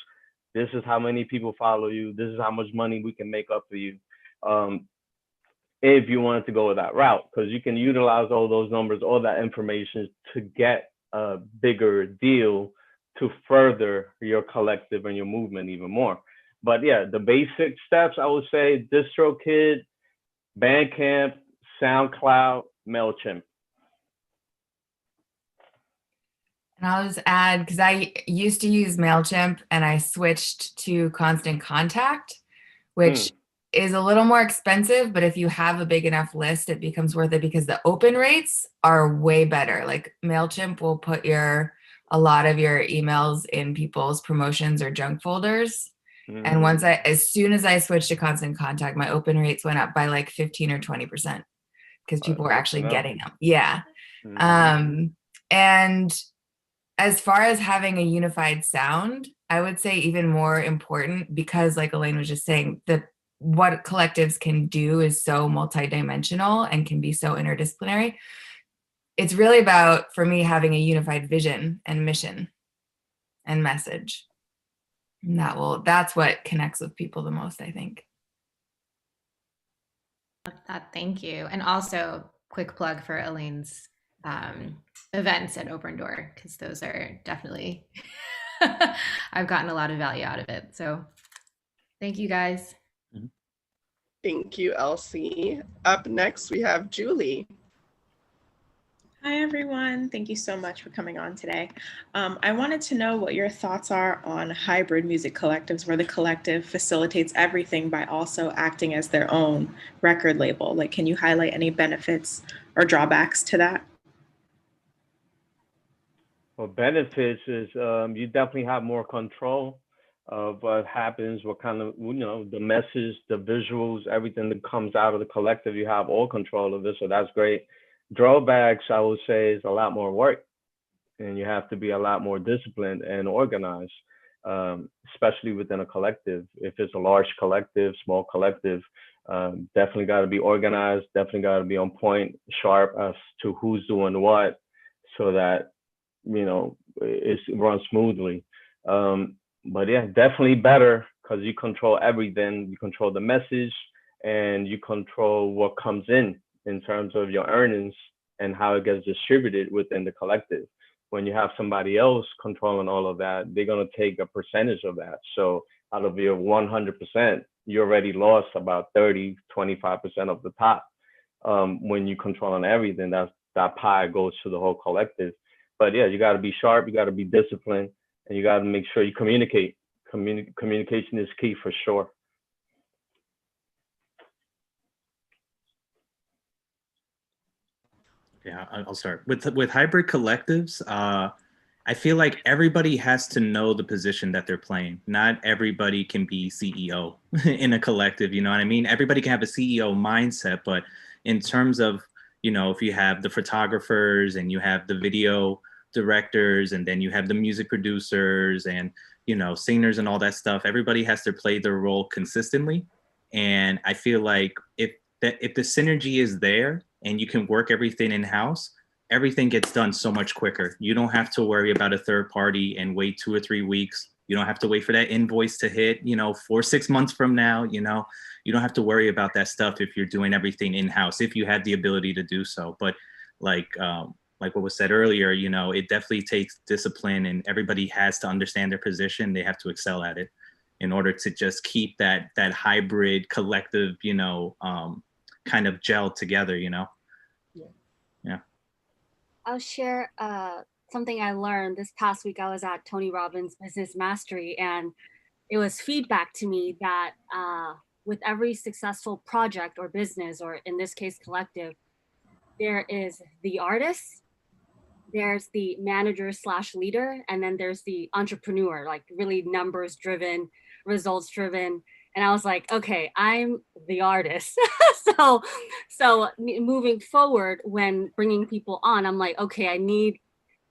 This is how many people follow you. This is how much money we can make up for you. If you wanted to go with that route, because you can utilize all those numbers, all that information to get a bigger deal to further your collective and your movement even more. But yeah, the basic steps, I would say DistroKid, Bandcamp, SoundCloud, MailChimp. And I'll just add, because I used to use MailChimp and I switched to Constant Contact, which is a little more expensive, but if you have a big enough list, it becomes worth it because the open rates are way better. MailChimp will put a lot of your emails in people's promotions or junk folders. And as soon as I switched to Constant Contact, my open rates went up by 15 or 20% because people were actually getting them. Yeah. And as far as having a unified sound, I would say even more important, because Elaine was just saying, what collectives can do is so multidimensional and can be so interdisciplinary. It's really about, for me, having a unified vision and mission and message. And that's what connects with people the most, I think. Thank you. And also quick plug for Elaine's events at Open Door, because those are definitely, I've gotten a lot of value out of it. So thank you guys. Thank you, Elsie. Up next, we have Julie. Hi, everyone. Thank you so much for coming on today. I wanted to know what your thoughts are on hybrid music collectives, where the collective facilitates everything by also acting as their own record label. Can you highlight any benefits or drawbacks to that? Well, benefits is you definitely have more control of what happens, what kind of, the message, the visuals, everything that comes out of the collective, you have all control of it. So that's great. Drawbacks, I would say, is a lot more work. and you have to be a lot more disciplined and organized, especially within a collective. If it's a large collective, small collective, definitely got to be organized, definitely got to be on point, sharp as to who's doing what, so that, you know, it runs smoothly. But yeah, definitely better because you control everything. You control the message, and you control what comes in terms of your earnings and how it gets distributed within the collective. When you have somebody else controlling all of that, they're going to take a percentage of that. So out of your 100%, you already lost about 30, 25% of the top. When you controlling everything, that pie goes to the whole collective. But yeah, you got to be sharp, you got to be disciplined, and you got to make sure you communicate. Communication is key for sure. Yeah, I'll start with hybrid collectives. I feel like everybody has to know the position that they're playing. Not everybody can be CEO in a collective. You know what I mean? Everybody can have a CEO mindset, but in terms of, you know, if you have the photographers and you have the video directors and then you have the music producers and, you know, singers and all that stuff, everybody has to play their role consistently. And I feel like if the synergy is there and you can work everything in-house, everything gets done so much quicker. You don't have to worry about a third party and wait 2 or 3 weeks. You don't have to wait for that invoice to hit, you know, 4 or 6 months from now. You know, you don't have to worry about that stuff if you're doing everything in-house, if you had the ability to do so. But like what was said earlier, you know, it definitely takes discipline, and everybody has to understand their position. They have to excel at it in order to just keep that hybrid collective, you know, kind of gel together, you know? Yeah. I'll share something I learned this past week. I was at Tony Robbins' Business Mastery, and it was feedback to me that with every successful project or business, or in this case, collective, there is the artist, there's the manager / leader, and then there's the entrepreneur, like really numbers driven, results driven. And I was like, okay, I'm the artist. so moving forward, when bringing people on, I'm like, okay, I need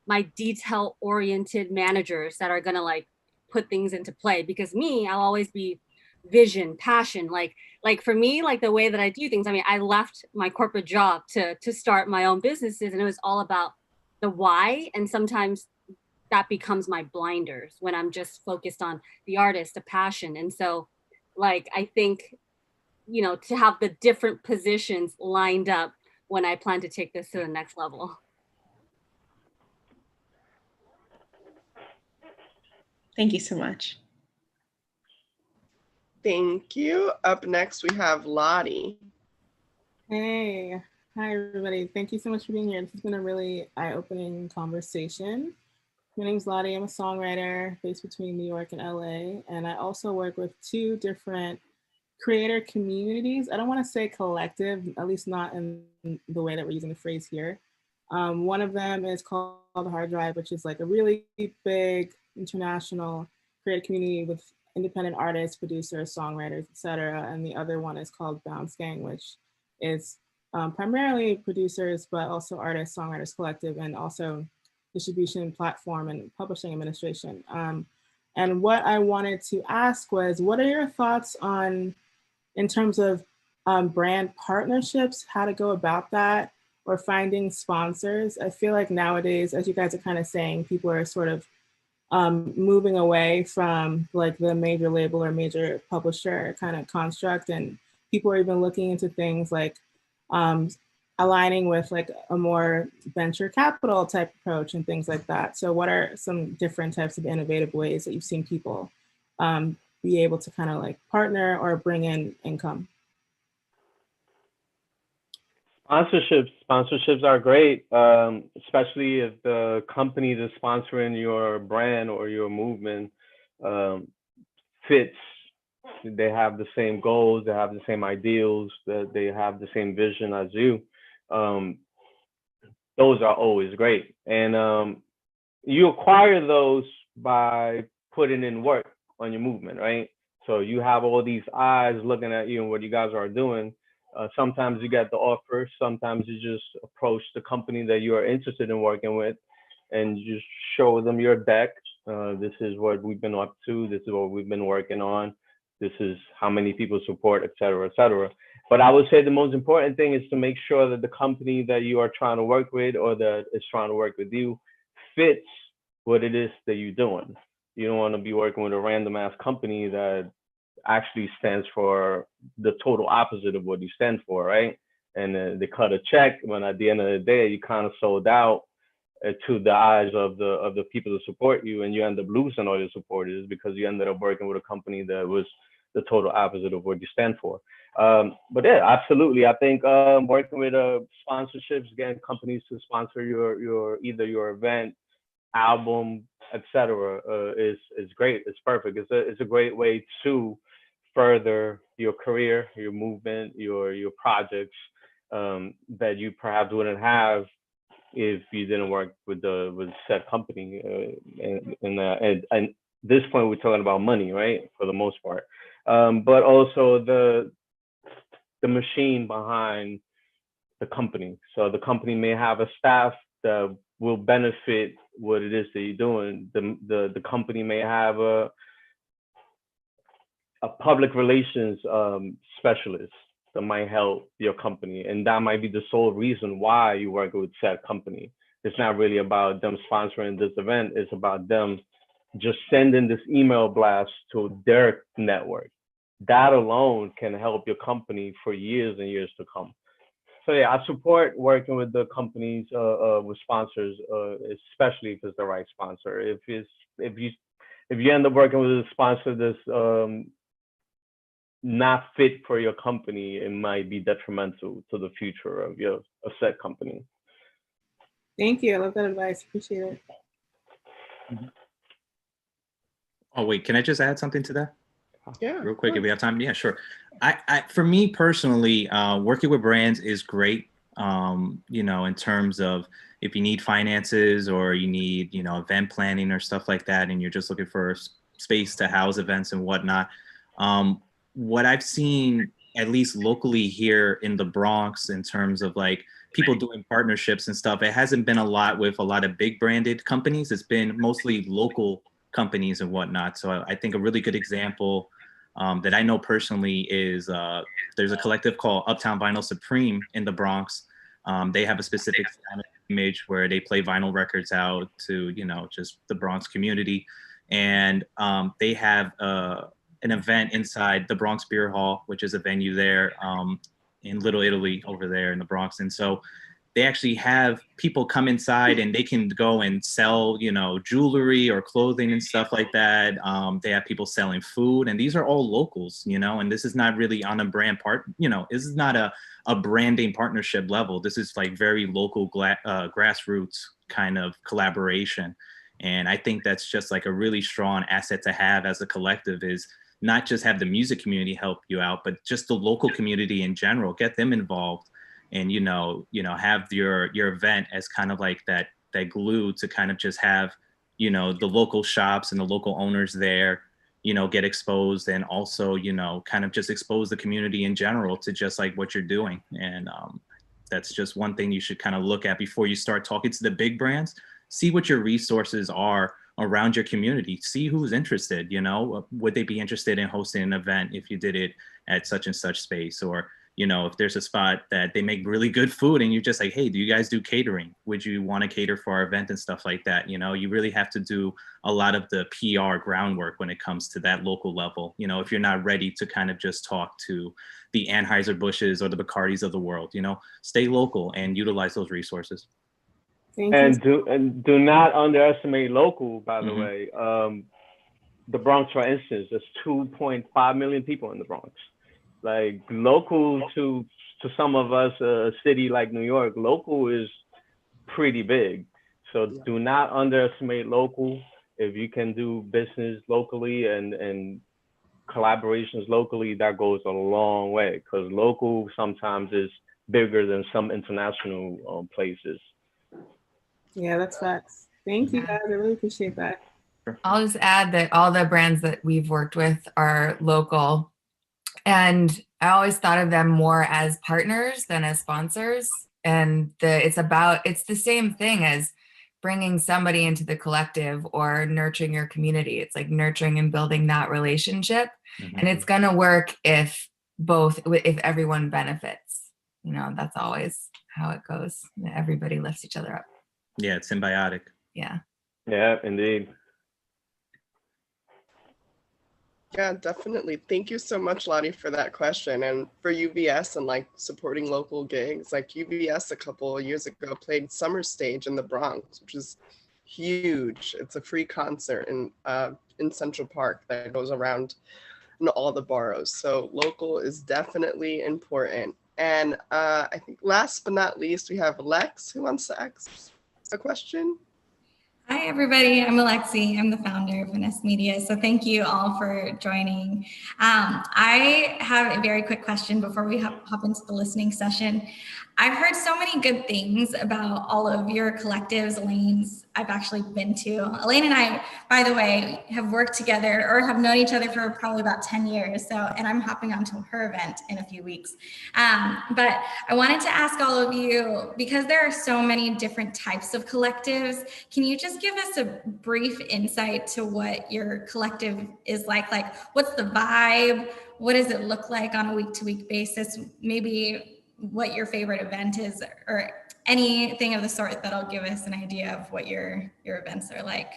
my detail oriented managers that are gonna like put things into play, because me, I'll always be vision, passion, like for me, like the way that I do things. I mean, I left my corporate job to start my own businesses, and it was all about the why. And sometimes that becomes my blinders when I'm just focused on the artist, the passion. And so like, I think, you know, to have the different positions lined up when I plan to take this to the next level. Thank you so much. Thank you. Up next, we have Lottie. Hey, hi everybody. Thank you so much for being here. This has been a really eye-opening conversation. My name's Lottie. I'm a songwriter based between New York and LA, and I also work with 2 different creator communities. I don't want to say collective, at least not in the way that we're using the phrase here. One of them is called Hard Drive, which is like a really big international creator community with independent artists, producers, songwriters, etc. And the other one is called Bounce Gang, which is primarily producers, but also artists, songwriters collective, and also distribution platform and publishing administration. And what I wanted to ask was, what are your thoughts on, in terms of brand partnerships, how to go about that, or finding sponsors? I feel like nowadays, as you guys are kind of saying, people are sort of moving away from like the major label or major publisher kind of construct, and people are even looking into things like aligning with like a more venture capital type approach and things like that. So what are some different types of innovative ways that you've seen people be able to kind of like partner or bring in income? Sponsorships are great, especially if the company that's sponsoring your brand or your movement fits. They have the same goals, they have the same ideals, that they have the same vision as you. Those are always great, and you acquire those by putting in work on your movement, right? So you have all these eyes looking at you and what you guys are doing. Sometimes you get the offer, sometimes you just approach the company that you are interested in working with, and just show them your deck. This is what we've been up to. This is what we've been working on. This is how many people support, et cetera, et cetera. But I would say the most important thing is to make sure that the company that you are trying to work with or that is trying to work with you fits what it is that you're doing. You don't want to be working with a random ass company that actually stands for the total opposite of what you stand for, right? And they cut a check when at the end of the day you kind of sold out to the eyes of the people that support you, and you end up losing all your supporters because you ended up working with a company that was the total opposite of what you stand for. But yeah, absolutely. I think working with sponsorships, getting companies to sponsor your either your event, album, etc., is great. It's perfect. It's a great way to further your career, your movement, your projects that you perhaps wouldn't have if you didn't work with said company. And this point we're talking about money, right? For the most part, but also the machine behind the company. So the company may have a staff that will benefit what it is that you're doing. The company may have a public relations specialist that might help your company, and that might be the sole reason why you work with said company. It's not really about them sponsoring this event. It's about them just sending this email blast to their network. That alone can help your company for years and years to come. So yeah, I support working with the companies, with sponsors, especially if it's the right sponsor. If you end up working with a sponsor that's not fit for your company, it might be detrimental to the future of said company. Thank you. I love that advice. Appreciate it. Oh wait, can I just add something to that? Yeah. Real quick, if we have time. Yeah, sure. I for me personally, working with brands is great. In terms of if you need finances or you need, event planning or stuff like that, and you're just looking for space to house events and whatnot. What I've seen, at least locally here in the Bronx, in terms of like people doing partnerships and stuff, it hasn't been a lot with a lot of big branded companies. It's been mostly local companies and whatnot. So I think a really good example that I know personally is there's a collective called Uptown Vinyl Supreme in the Bronx. They have a specific image where they play vinyl records out to, just the Bronx community. And they have an event inside the Bronx Beer Hall, which is a venue there in Little Italy over there in the Bronx. And so they actually have people come inside and they can go and sell, jewelry or clothing and stuff like that. They have people selling food, and these are all locals, and this is not really on a brand part, this is not a branding partnership level. This is like very local grassroots kind of collaboration. And I think that's just like a really strong asset to have as a collective, is not just have the music community help you out, but just the local community in general, get them involved, and have your event as kind of like that glue to kind of just have the local shops and the local owners there get exposed, and also kind of just expose the community in general to just like what you're doing. And that's just one thing you should kind of look at before you start talking to the big brands. See what your resources are around your community. See who's interested. Would they be interested in hosting an event if you did it at such and such space? Or if there's a spot that they make really good food and you're just like, hey, do you guys do catering? Would you want to cater for our event and stuff like that? You really have to do a lot of the PR groundwork when it comes to that local level. If you're not ready to kind of just talk to the Anheuser-Busch's or the Bacardis of the world, stay local and utilize those resources. And do not underestimate local, by the way. The Bronx, for instance, there's 2.5 million people in the Bronx. Like local to some of us, a city like New York, local is pretty big. So do not underestimate local. If you can do business locally and collaborations locally, that goes a long way, because local sometimes is bigger than some international places. Yeah, that's facts. Thank you guys. I really appreciate that. I'll just add that all the brands that we've worked with are local. And I always thought of them more as partners than as sponsors. And it's the same thing as bringing somebody into the collective or nurturing your community. It's like nurturing and building that relationship. Mm-hmm. And it's going to work if everyone benefits. You know, that's always how it goes. Everybody lifts each other up. Yeah, it's symbiotic. Yeah. Yeah, indeed. Yeah, definitely. Thank you so much, Lottie, for that question. And for UVS and like supporting local gigs, like UVS a couple of years ago played Summer Stage in the Bronx, which is huge. It's a free concert in Central Park that goes around in all the boroughs. So local is definitely important. And I think last but not least, we have Lex who wants to ask a question. Hi, everybody. I'm Alexi. I'm the founder of Finessed Media. So thank you all for joining. I have a very quick question before we hop into the listening session. I've heard so many good things about all of your collectives, Elaine's I've actually been to. Elaine and I, by the way, have worked together or have known each other for probably about 10 years. And I'm hopping onto her event in a few weeks. But I wanted to ask all of you, because there are so many different types of collectives, can you just give us a brief insight to what your collective is like? Like, what's the vibe? What does it look like on a week-to-week basis? Maybe what your favorite event is, or anything of the sort that'll give us an idea of what your events are like.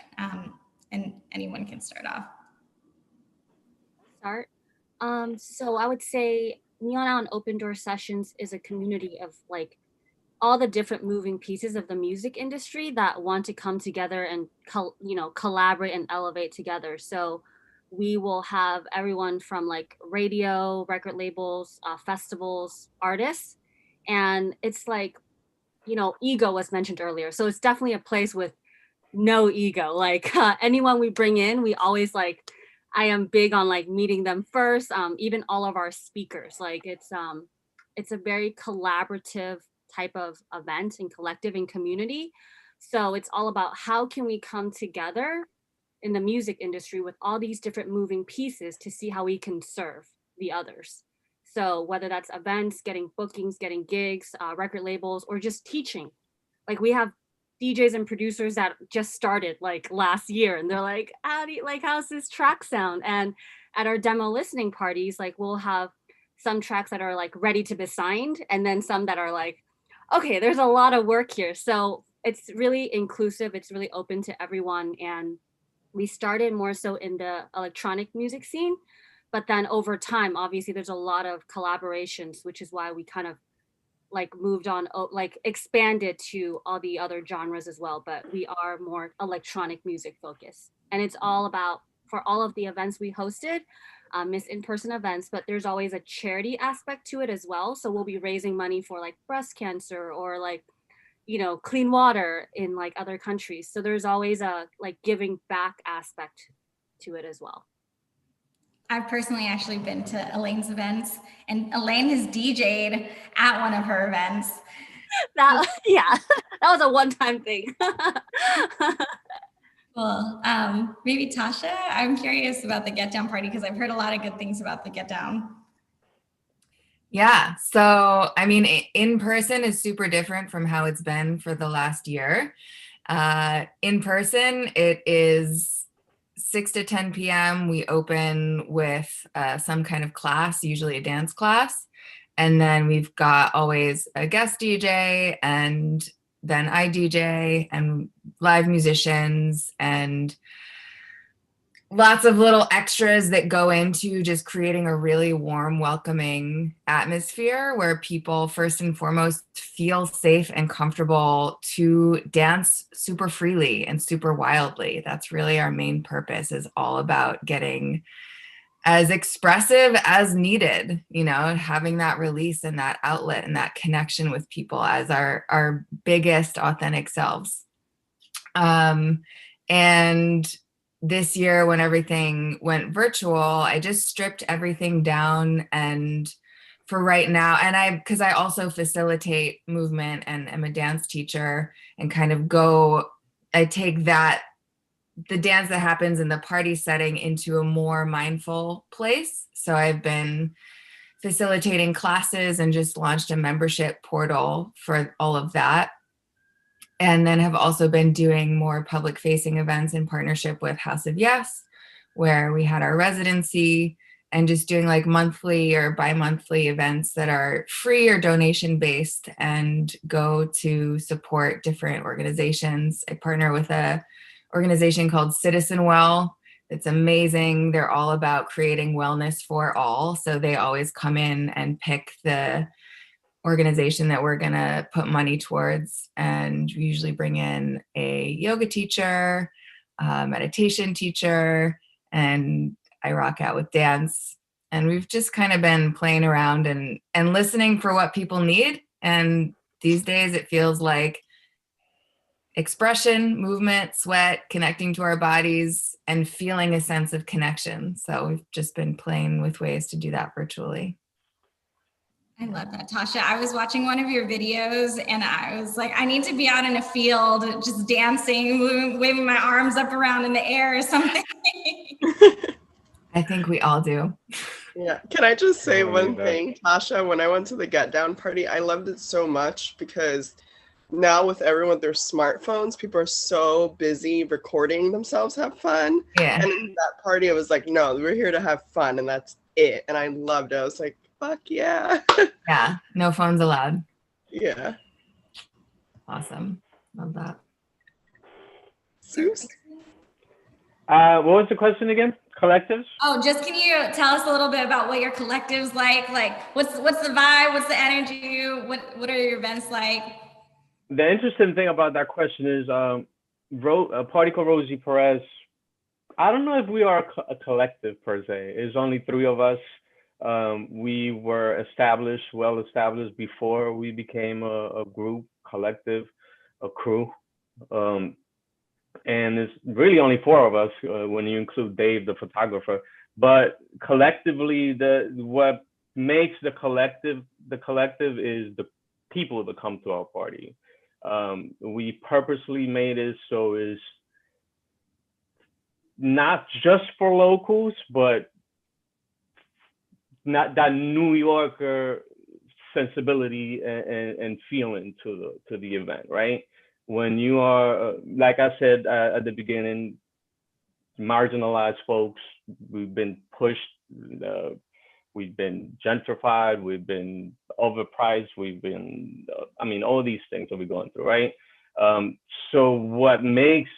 And anyone can start off. Start. So I would say Neon Out and Open Door Sessions is a community of like all the different moving pieces of the music industry that want to come together and collaborate and elevate together. So we will have everyone from like radio, record labels, festivals, artists, and it's like, ego was mentioned earlier. So it's definitely a place with no ego. Like anyone we bring in, we always like, I am big on like meeting them first. Even all of our speakers, like it's a very collaborative type of event and collective and community. So it's all about how can we come together in the music industry with all these different moving pieces to see how we can serve the others. So whether that's events, getting bookings, getting gigs, record labels, or just teaching. Like we have DJs and producers that just started like last year, and they're like, how's this track sound? And at our demo listening parties, like we'll have some tracks that are like ready to be signed, and then some that are like, okay, there's a lot of work here. So it's really inclusive. It's really open to everyone. And we started more so in the electronic music scene, but then over time, obviously there's a lot of collaborations, which is why we kind of like moved on, like expanded to all the other genres as well. But we are more electronic music focused. And it's all about, for all of the events we hosted, miss in-person events, but there's always a charity aspect to it as well. So we'll be raising money for like breast cancer or like, clean water in like other countries. So there's always a like giving back aspect to it as well. I've personally actually been to Elaine's events, and Elaine has DJ'd at one of her events. That was a one-time thing. Cool. Maybe Tasha, I'm curious about the Get Down party because I've heard a lot of good things about the Get Down. Yeah. So, I mean, in person is super different from how it's been for the last year. In person, it is 6 to 10 p.m. We open with some kind of class, usually a dance class. And then we've got always a guest DJ, and then I DJ and live musicians and lots of little extras that go into just creating a really warm, welcoming atmosphere where people first and foremost feel safe and comfortable to dance super freely and super wildly. That's really our main purpose, is all about getting as expressive as needed, having that release and that outlet and that connection with people as our biggest authentic selves. And this year, when everything went virtual, I just stripped everything down. And for right now, and because I also facilitate movement and am a dance teacher, and kind of I take the dance that happens in the party setting into a more mindful place. So I've been facilitating classes and just launched a membership portal for all of that. and then have also been doing more public facing events in partnership with House of Yes, where we had our residency, and just doing like monthly or bi-monthly events that are free or donation based and go to support different organizations. I partner with a organization called Citizen Well. It's amazing. They're all about creating wellness for all. So they always come in and pick the organization that we're going to put money towards. And we usually bring in a yoga teacher, a meditation teacher, and I rock out with dance. And we've just kind of been playing around and listening for what people need. And these days it feels like expression, movement, sweat, connecting to our bodies, and feeling a sense of connection. So we've just been playing with ways to do that virtually. I love that, Tasha. I was watching one of your videos and I was like, I need to be out in a field just dancing, waving my arms up around in the air or something. I think we all do. Yeah. Can I just say one thing, Tasha? When I went to the Get Down party, I loved it so much because now with everyone with their smartphones, people are so busy recording themselves have fun. Yeah. And in that party, I was like, no, we're here to have fun, and that's it. And I loved it. I was like, fuck yeah. Yeah. No phones allowed. Yeah. Awesome. Love that. Soos? What was the question again? Collectives? Oh, just can you tell us a little bit about what your collective's like? Like, what's the vibe? What's the energy? What are your events like? The interesting thing about that question is a party called Rosie Perez. I don't know if we are a collective per se. It's only 3 of us. We were well established before we became a group, collective, a crew. And it's really only 4 of us when you include Dave, the photographer. But collectively, what makes the collective is the people that come to our party. We purposely made it so it's not just for locals, but not that New Yorker sensibility and feeling to the event, right? When you are, like I said at the beginning, marginalized folks, we've been pushed, we've been gentrified, we've been overpriced, we've been, all these things that we're going through, right? So what makes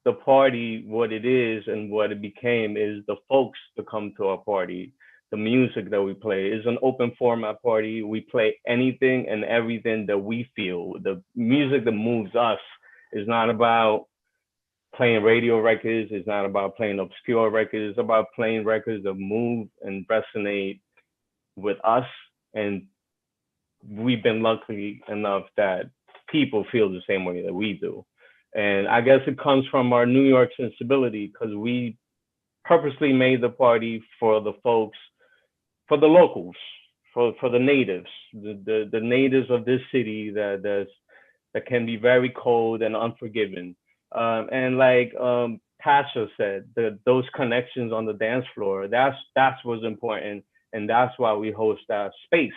the party what it is and what it became is the folks that come to our party. The music that we play is an open format party. We play anything and everything that we feel. The music that moves us is not about playing radio records. It's not about playing obscure records. It's about playing records that move and resonate with us. And we've been lucky enough that people feel the same way that we do. And I guess it comes from our New York sensibility, because we purposely made the party for the folks, for the locals, for the natives, the natives of this city that can be very cold and unforgiving. And like Tasha said, those connections on the dance floor, that's what's important, and that's why we host that space.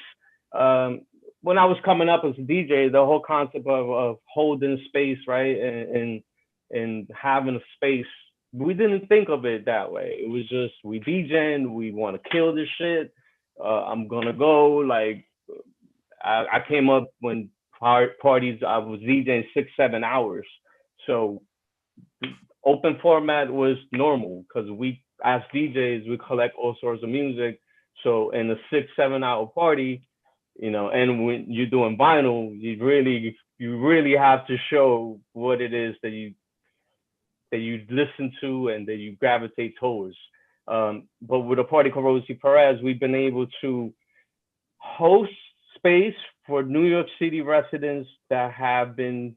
When I was coming up as a DJ, the whole concept of holding space, right, and having a space, we didn't think of it that way. It was just, we DJing, we want to kill this shit. I'm gonna go. Like, I came up when parties, I was DJing 6-7 hours. So open format was normal, because we, as DJs, we collect all sorts of music. So in a 6-7 hour party, and when you're doing vinyl, you really have to show what it is that you listen to and that you gravitate towards. But with a party called Rosie Perez, we've been able to host space for New York City residents that have been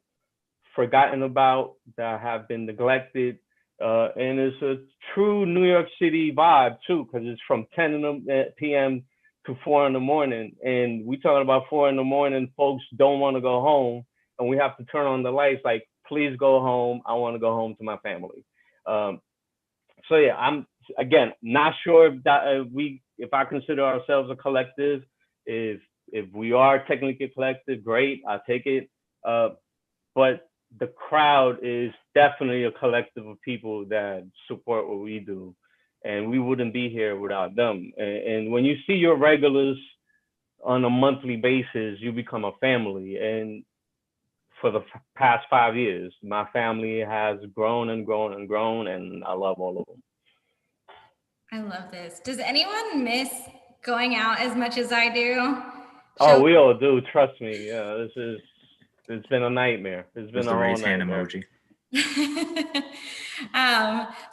forgotten about, that have been neglected. And it's a true New York City vibe too, because it's from 10 p.m. to 4 in the morning. And we talking about 4 in the morning, folks don't want to go home, and we have to turn on the lights like, please go home. I want to go home to my family. So yeah, I'm, again, not sure if that if I consider ourselves a collective. If we are technically a collective, great, I'll take it. But the crowd is definitely a collective of people that support what we do, and we wouldn't be here without them. And when you see your regulars on a monthly basis, you become a family. And for the past 5 years, my family has grown and grown and grown, and I love all of them. I love this. Does anyone miss going out as much as I do? Oh, we all do. Trust me. Yeah, it's been a nightmare. It's been a whole hand nightmare. emoji.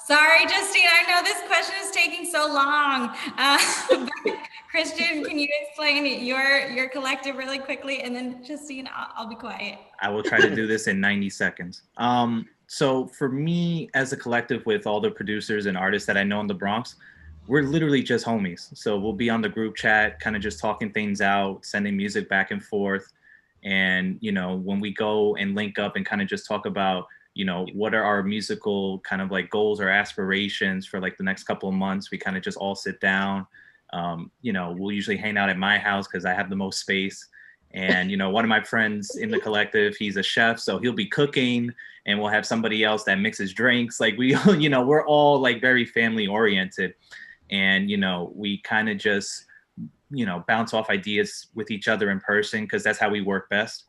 Sorry, Justine, I know this question is taking so long. But Christian, can you explain your collective really quickly? And then Justine, I'll be quiet. I will try to do this in 90 seconds. So for me, as a collective with all the producers and artists that I know in the Bronx, we're literally just homies. So we'll be on the group chat, kind of just talking things out, sending music back and forth. And, you know, when we go and link up and kind of just talk about, you know, what are our musical kind of like goals or aspirations for like the next couple of months, we kind of just all sit down. You know, we'll usually hang out at my house because I have the most space. And, you know, one of my friends in the collective, he's a chef, so he'll be cooking, and we'll have somebody else that mixes drinks. Like we, you know, we're all like very family oriented. And, you know, we kind of just, you know, bounce off ideas with each other in person because that's how we work best.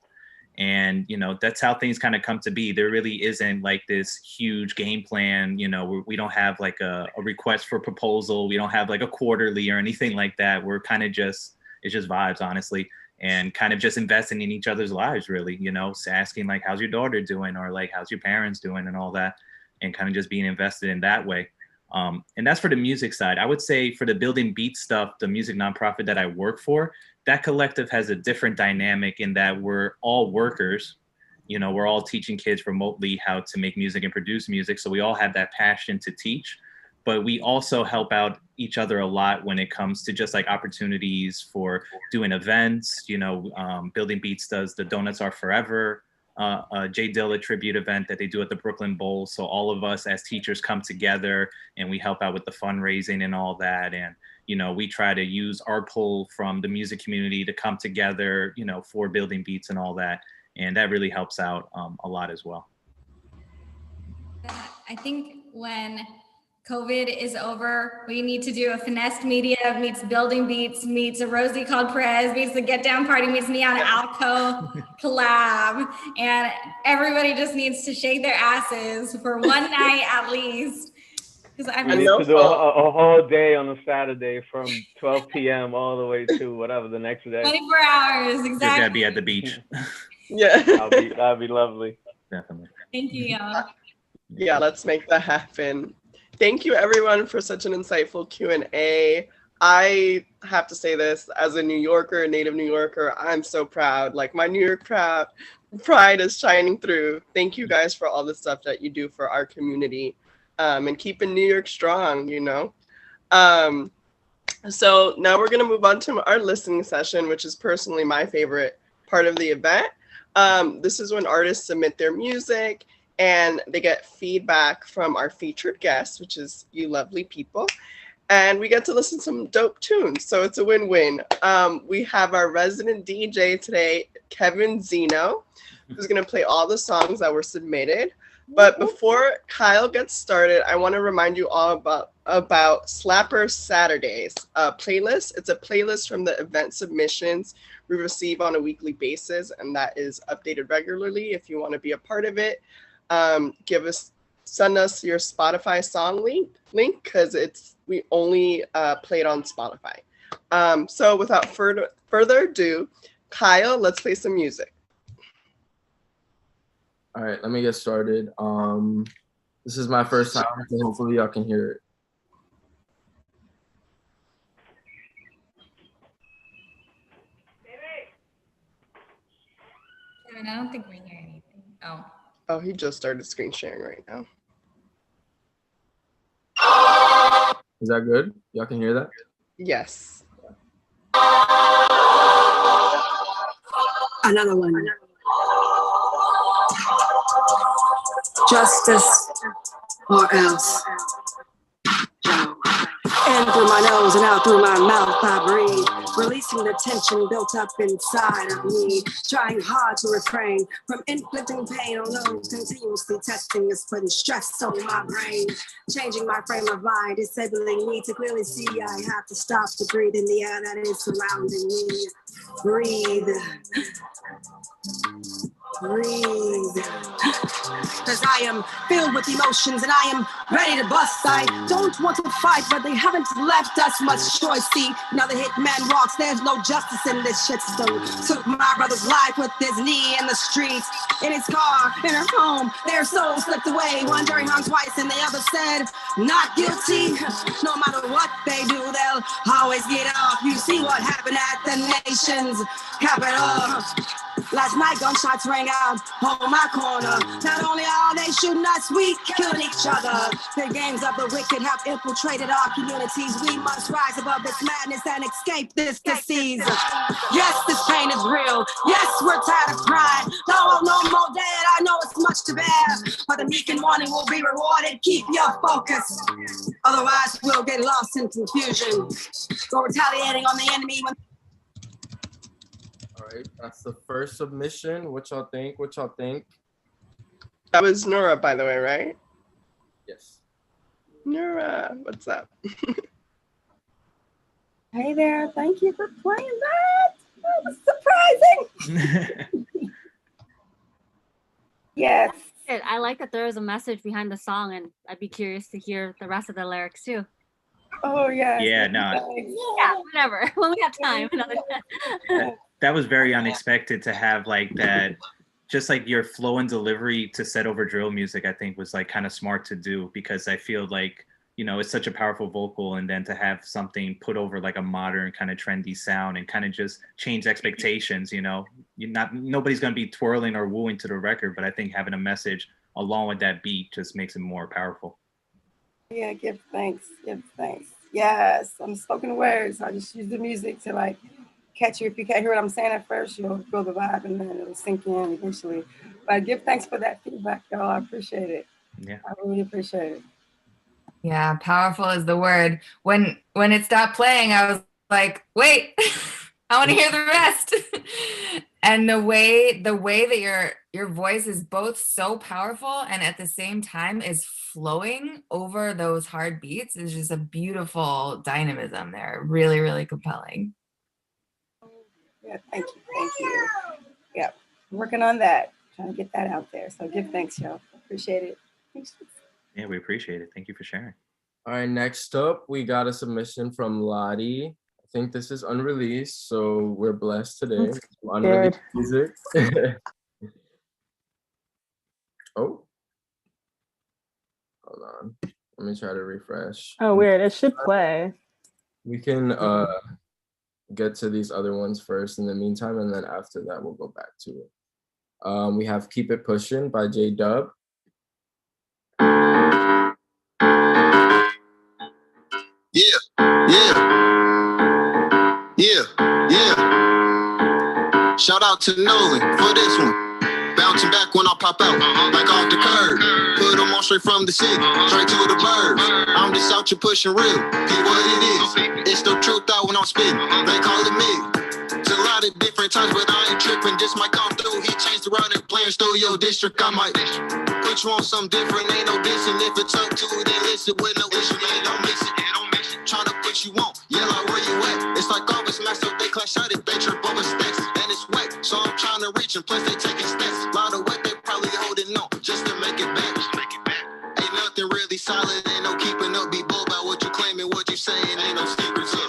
And, you know, that's how things kind of come to be. There really isn't like this huge game plan. You know, we don't have like a request for proposal. We don't have like a quarterly or anything like that. We're kind of just, it's just vibes, honestly, and kind of just investing in each other's lives, really, you know, so asking like, how's your daughter doing? Or like, how's your parents doing and all that, and kind of just being invested in that way. And that's for the music side. I would say for the Building Beats stuff, the music nonprofit that I work for, that collective has a different dynamic in that we're all workers. You know, we're all teaching kids remotely how to make music and produce music. So we all have that passion to teach, but we also help out each other a lot when it comes to just like opportunities for doing events. You know, Building Beats does the Donuts Are Forever Jay Dilla tribute event that they do at the Brooklyn Bowl. So all of us as teachers come together and we help out with the fundraising and all that. And, you know, we try to use our pull from the music community to come together, you know, for Building Beats and all that. And that really helps out a lot as well. I think when COVID is over, we need to do a Finessed Media meets Building Beats meets a Rosie Called Perez meets the Get Down Party meets Neon Alco collab, and everybody just needs to shake their asses for one night at least. Because we need to do a whole day on a Saturday from 12 p.m. all the way to whatever the next day. 24 hours, exactly. Just gotta be at the beach. Yeah, that'd be lovely. Definitely. Thank you, y'all. Yeah, let's make that happen. Thank you, everyone, for such an insightful Q&A. I have to say this, as a New Yorker, a native New Yorker, I'm so proud. Like, my New York pride is shining through. Thank you guys for all the stuff that you do for our community, and keeping New York strong, you know. So now we're going to move on to our listening session, which is personally my favorite part of the event. This is when artists submit their music and they get feedback from our featured guests, which is you lovely people. And we get to listen to some dope tunes. So it's a win-win. We have our resident DJ today, Kevin Zeno, who's gonna play all the songs that were submitted. But before Kyle gets started, I wanna remind you all about Slapper Saturdays playlist. It's a playlist from the event submissions we receive on a weekly basis, and that is updated regularly. If you wanna be a part of it, send us your Spotify song link because we only play it on Spotify. So without further ado, Kyle, let's play some music. All right, let me get started. This is my first time, so hopefully y'all can hear it. Kevin, I don't think we hear anything. Oh, he just started screen sharing right now. Is that good? Y'all can hear that? Yes. Another one. Justice or else. In through my nose and out through my mouth I breathe. releasing the tension built up inside of me, trying hard to refrain from inflicting pain, although continuously testing is putting stress on my brain, changing my frame of mind, disabling me to clearly see I have to stop to breathe in the air that is surrounding me. Breathe. Breathe. Cause I am filled with emotions and I am ready to bust. I don't want to fight, but they haven't left us much choice. See, now the hitman walks, there's no justice in this shit system. Took my brother's life with his knee in the streets, in his car, in her home. Their soul slipped away. One jury hung twice and the other said, not guilty. No matter what they do, they'll always get off. You see what happened at the nation's capital. Last night gunshots rang out on my corner. Not only are they shooting us, we killing each other. The gangs of the wicked have infiltrated our communities. We must rise above this madness and escape this disease. Yes, this pain is real. Yes, we're tired of crying. No more dead. I know it's much to bear, but the meek and wanting will be rewarded. Keep your focus. Otherwise, we'll get lost in confusion. Go retaliating on the enemy when All right, that's the first submission. What y'all think? What y'all think? That was Nora, by the way, right? Yes. Nora, what's up? Hey there, thank you for playing that. That was surprising. Yes. I like that there is a message behind the song, and I'd be curious to hear the rest of the lyrics too. Oh yeah. Yeah, no. Yeah, whatever. When we have time, another time. That was very unexpected to have like that, just like your flow and delivery to set over drill music, I think was like kind of smart to do, because I feel like, you know, it's such a powerful vocal, and then to have something put over like a modern kind of trendy sound and kind of just change expectations, you know, nobody's going to be twirling or wooing to the record, but I think having a message along with that beat just makes it more powerful. Yeah, give thanks. Give thanks. Yes, I'm spoken words. I just use the music to like catch you. If you can't hear what I'm saying at first, you'll feel the vibe and then it'll sink in eventually. But give thanks for that feedback, y'all. I appreciate it. Yeah. I really appreciate it. Yeah, powerful is the word. When it stopped playing, I was like, wait, I want to hear the rest. And the way that your voice is both so powerful and at the same time is flowing over those hard beats is just a beautiful dynamism there. Really, really compelling. Yeah, thank you. Thank you. Yeah, working on that, trying to get that out there. So give thanks, y'all. Appreciate it. Thanks. Yeah, we appreciate it. Thank you for sharing. All right, next up, we got a submission from Lottie. I think this is unreleased, so we're blessed today. Unreleased music. Oh. Hold on. Let me try to refresh. Oh, weird. It should play. We can get to these other ones first in the meantime, and then after that, we'll go back to it. We have Keep It Pushin' by J-Dub. Yeah. Shout out to Nolan for this one. Bouncing back when I pop out, like off the curb. Put them on straight from the city, straight to the burbs. I'm just out here pushing real, be what it is. It's the truth out when I'm spitting, they call it me. It's a lot of different times, but I ain't tripping. This might come through, he changed around and playing studio district. I might put you on something different, ain't no dissing. If it's up to it, then listen with no issue, they don't mix it. Trying to put you on, yeah, like where you at? It's like all this messed up, they clash out it, they trip over stacks, and it's wet, so I'm trying to reach them, plus they taking stats. Lot of weight, they probably holding on, just to make it back. Ain't nothing really solid, ain't no keeping up, be bold about what you claiming, what you saying, ain't no secrets up.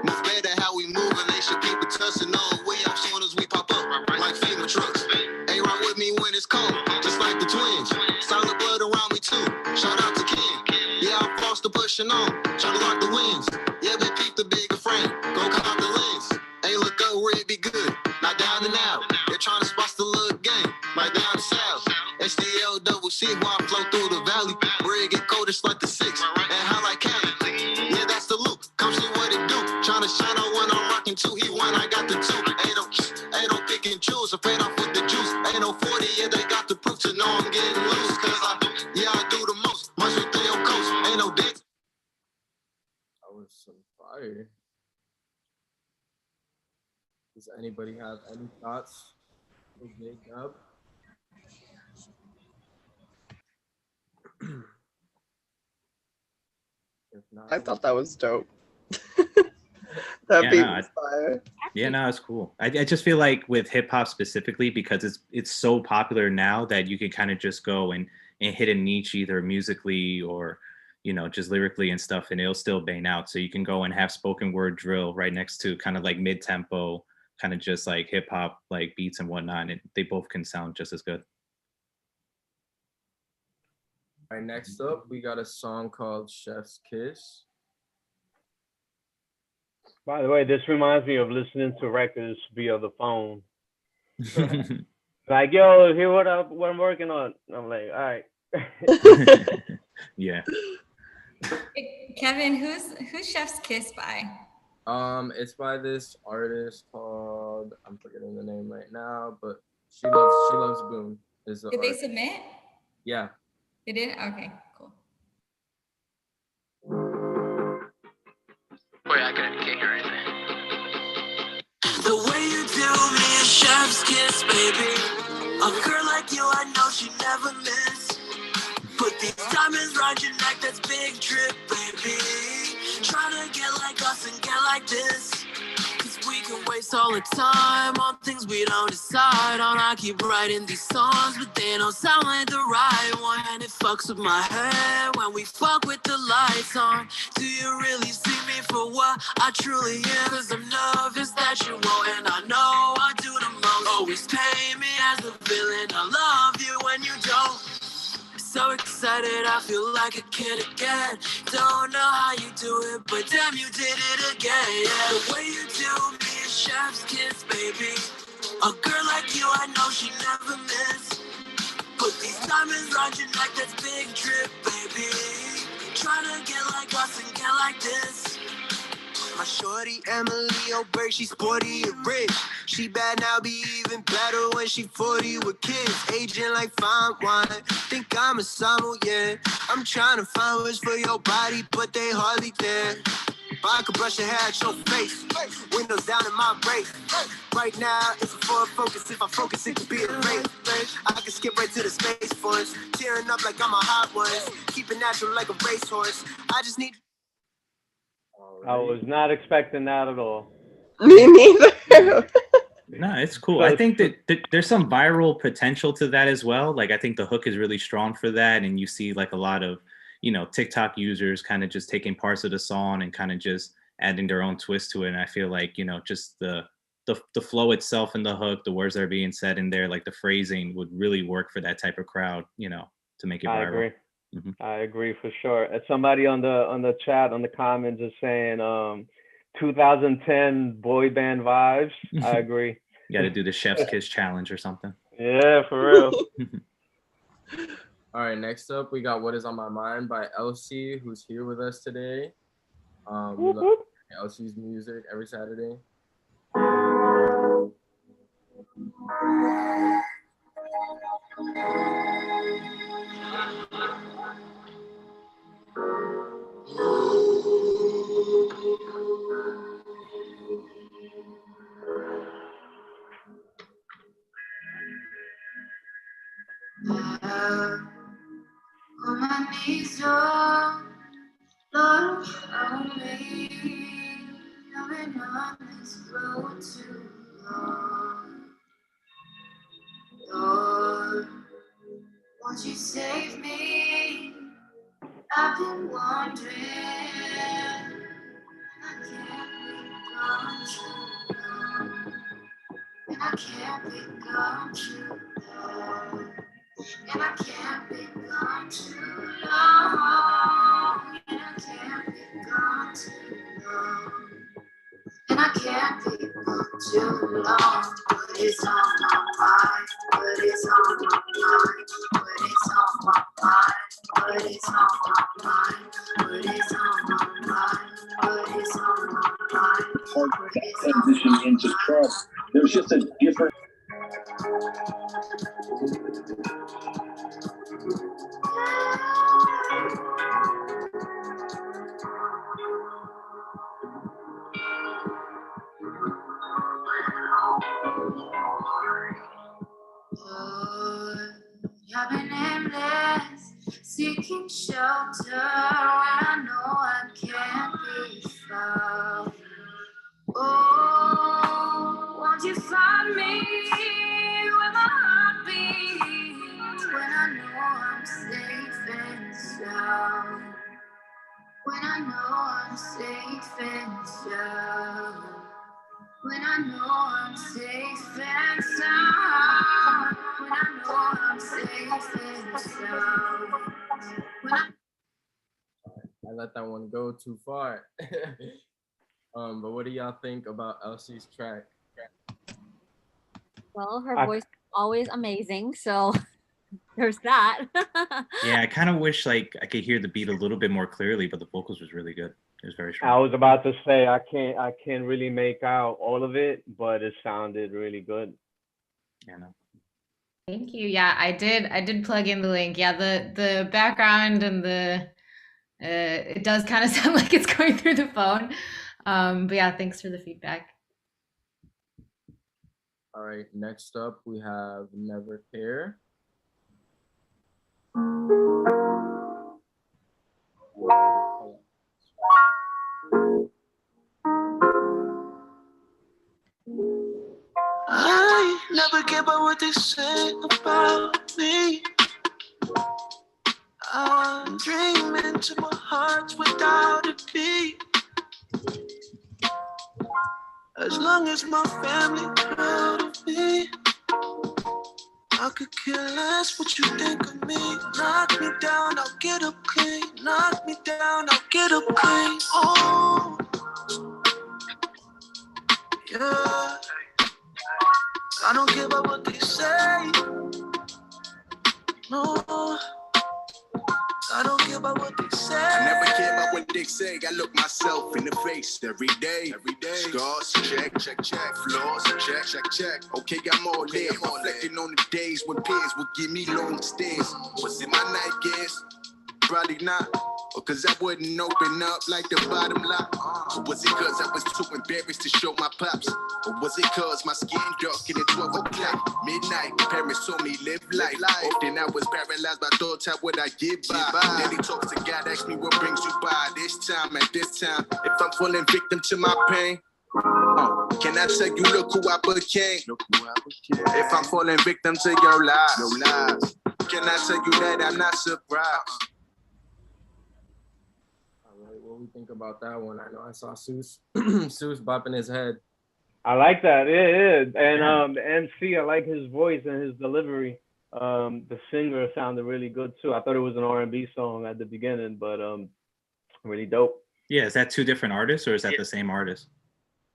Move better how we moving, they should keep it tussing on. We up soon as we pop up, like FEMA trucks. Ain't right with me when it's cold, just like the twins. Solid blood around me too, shout out to Ken. Yeah, I'm Foster pushing on, trying to lock the wins. Yeah, they peep the bigger frame, go cut out the lens. Ain't look up where it be good, not down and out. They're trying to spot the little game, like down south. SDL double C, why I flow through the valley. Where it get cold, it's like the 6, and high like Cali. Yeah, that's the loop, come see what it do. Trying to shine on when I'm rocking 2, he won, I got the 2. Ain't no pick and choose, I paid off with the juice. Ain't no 40, yeah, they got the proof to know I'm getting loose. Cause I do the most, much with Theo Coast, ain't no dick. That was some fire. Does anybody have any thoughts for J Dub? If not, I thought that was dope. That Yeah, beat no, was fire. Yeah, no, it's cool. I just feel like with hip hop specifically, because it's so popular now that you can kind of just go and hit a niche either musically or, you know, just lyrically and stuff, and it'll still bang out. So you can go and have spoken word drill right next to kind of like mid tempo, kind of just like hip hop like beats and whatnot, and they both can sound just as good. All right, next up, we got a song called Chef's Kiss. By the way, this reminds me of listening to records via the phone. Like, yo, hear what I'm working on. I'm like, all right. Yeah. Kevin, who's Chef's Kiss by? It's by this artist called, I'm forgetting the name right now, but she loves Boom. Is the Did they artist. submit? Yeah. They did? Okay, cool. Wait, I can't hear anything. The way you do me a chef's kiss, baby. A girl like you, I know she never miss. Put these diamonds round your neck, that's big trip, baby. Tryna get like us and get like this. Cause we can waste all the time on things we don't decide on. I keep writing these songs, but they don't sound like the right one. And it fucks with my head when we fuck with the lights on. Do you really see me for what I truly am? Cause I'm nervous that you won't, and I know I do the most. Always paint me as the villain. I love you when you don't. So excited, I feel like a kid again. Don't know how you do it, but damn, you did it again. Yeah. The way you do me a chef's kiss, baby. A girl like you, I know she never miss. Put these diamonds around your neck, that's big drip, baby. Tryna get like us and get like this. My shorty Emily O'Berg, she sporty and rich. She bad now, be even better when she 40 with kids. Aging like fine wine, think I'm a sommelier. I'm trying to find words for your body, but they hardly there. If I could brush your hair at your face, windows down in my race. Right now, it's a Ford Focus. If I focus, it could be a race. I can skip right to the space force, tearing up like I'm a hot one. Keep it natural like a racehorse. I just need. I was not expecting that at all. Me neither. No, it's cool. I think that there's some viral potential to that as well. Like, I think the hook is really strong for that. And you see like a lot of, you know, TikTok users kind of just taking parts of the song and kind of just adding their own twist to it. And I feel like, you know, just the flow itself in the hook, the words that are being said in there, like the phrasing would really work for that type of crowd, you know, to make it viral. I agree. Mm-hmm. I agree for sure. And somebody on the chat, on the comments is saying 2010 boy band vibes. I agree. You got to do the Chef's Kiss challenge or something. Yeah, for real. All right, next up, we got What Is On My Mind by Alexi, who's here with us today. We love Alci's music every Saturday. On my knees, oh, Lord, only I've been on this road too long. Lord, won't you save me? I've been wandering. I can't be gone too long, and I can't be gone too long. And I can't be gone too long. And I can't be gone too long. And I can't be gone too long. But it's on my mind. But it's on my mind. But it's on my mind. But it's on my mind. But it's on my mind. But it's on my mind. Transitioning into Trump, there's just a different. shelter when I know I can't be found. Oh, won't you find me where my heart beats when I know I'm safe and sound? When I know I'm safe and sound. When I know I'm safe and sound. When I know I'm safe and sound. I let that one go too far. But what do y'all think about Elsie's track? Well, her voice is always amazing, so there's that. Yeah, I kind of wish like I could hear the beat a little bit more clearly, but the vocals was really good. It was very strong. I was about to say I can't really make out all of it, but it sounded really good. Yeah, no. Thank you. Yeah, I did plug in the link. Yeah, the background and the it does kind of sound like it's going through the phone. But yeah, thanks for the feedback. All right, next up we have Never Care. I never care about what they say about me. I'm dreaming to my heart without a beat. As long as my family proud of me, I could care less what you think of me. Knock me down, I'll get up clean. Knock me down, I'll get up clean. Oh, yeah. I don't care about what they say. No, I don't care about what they say. I never care about what they say. I look myself in the face every day. Scars, check, check, check. Flaws, check, check, check. Okay, I'm all there. Reflecting on the days when peers would give me long stares. Was it my night guess? Probably not. Or cause I wouldn't open up like the bottom lock. Or was it cause I was too embarrassed to show my pops? Or was it cause my skin dark at 12 o'clock? Midnight, parents told me live life. Often I was paralyzed by thoughts, how would I get by? Daily talks to God, ask me what brings you by this time, at this time. If I'm falling victim to my pain, can I tell you, look who I became? If I'm falling victim to your lies, can I tell you that I'm not surprised? What we think about that one? I know I saw Soos Soos bopping his head. I like that. And the MC, I like his voice and his delivery. The singer sounded really good too. I thought it was an R&B song at the beginning, but really dope. Yeah, is that two different artists or is that the same artist?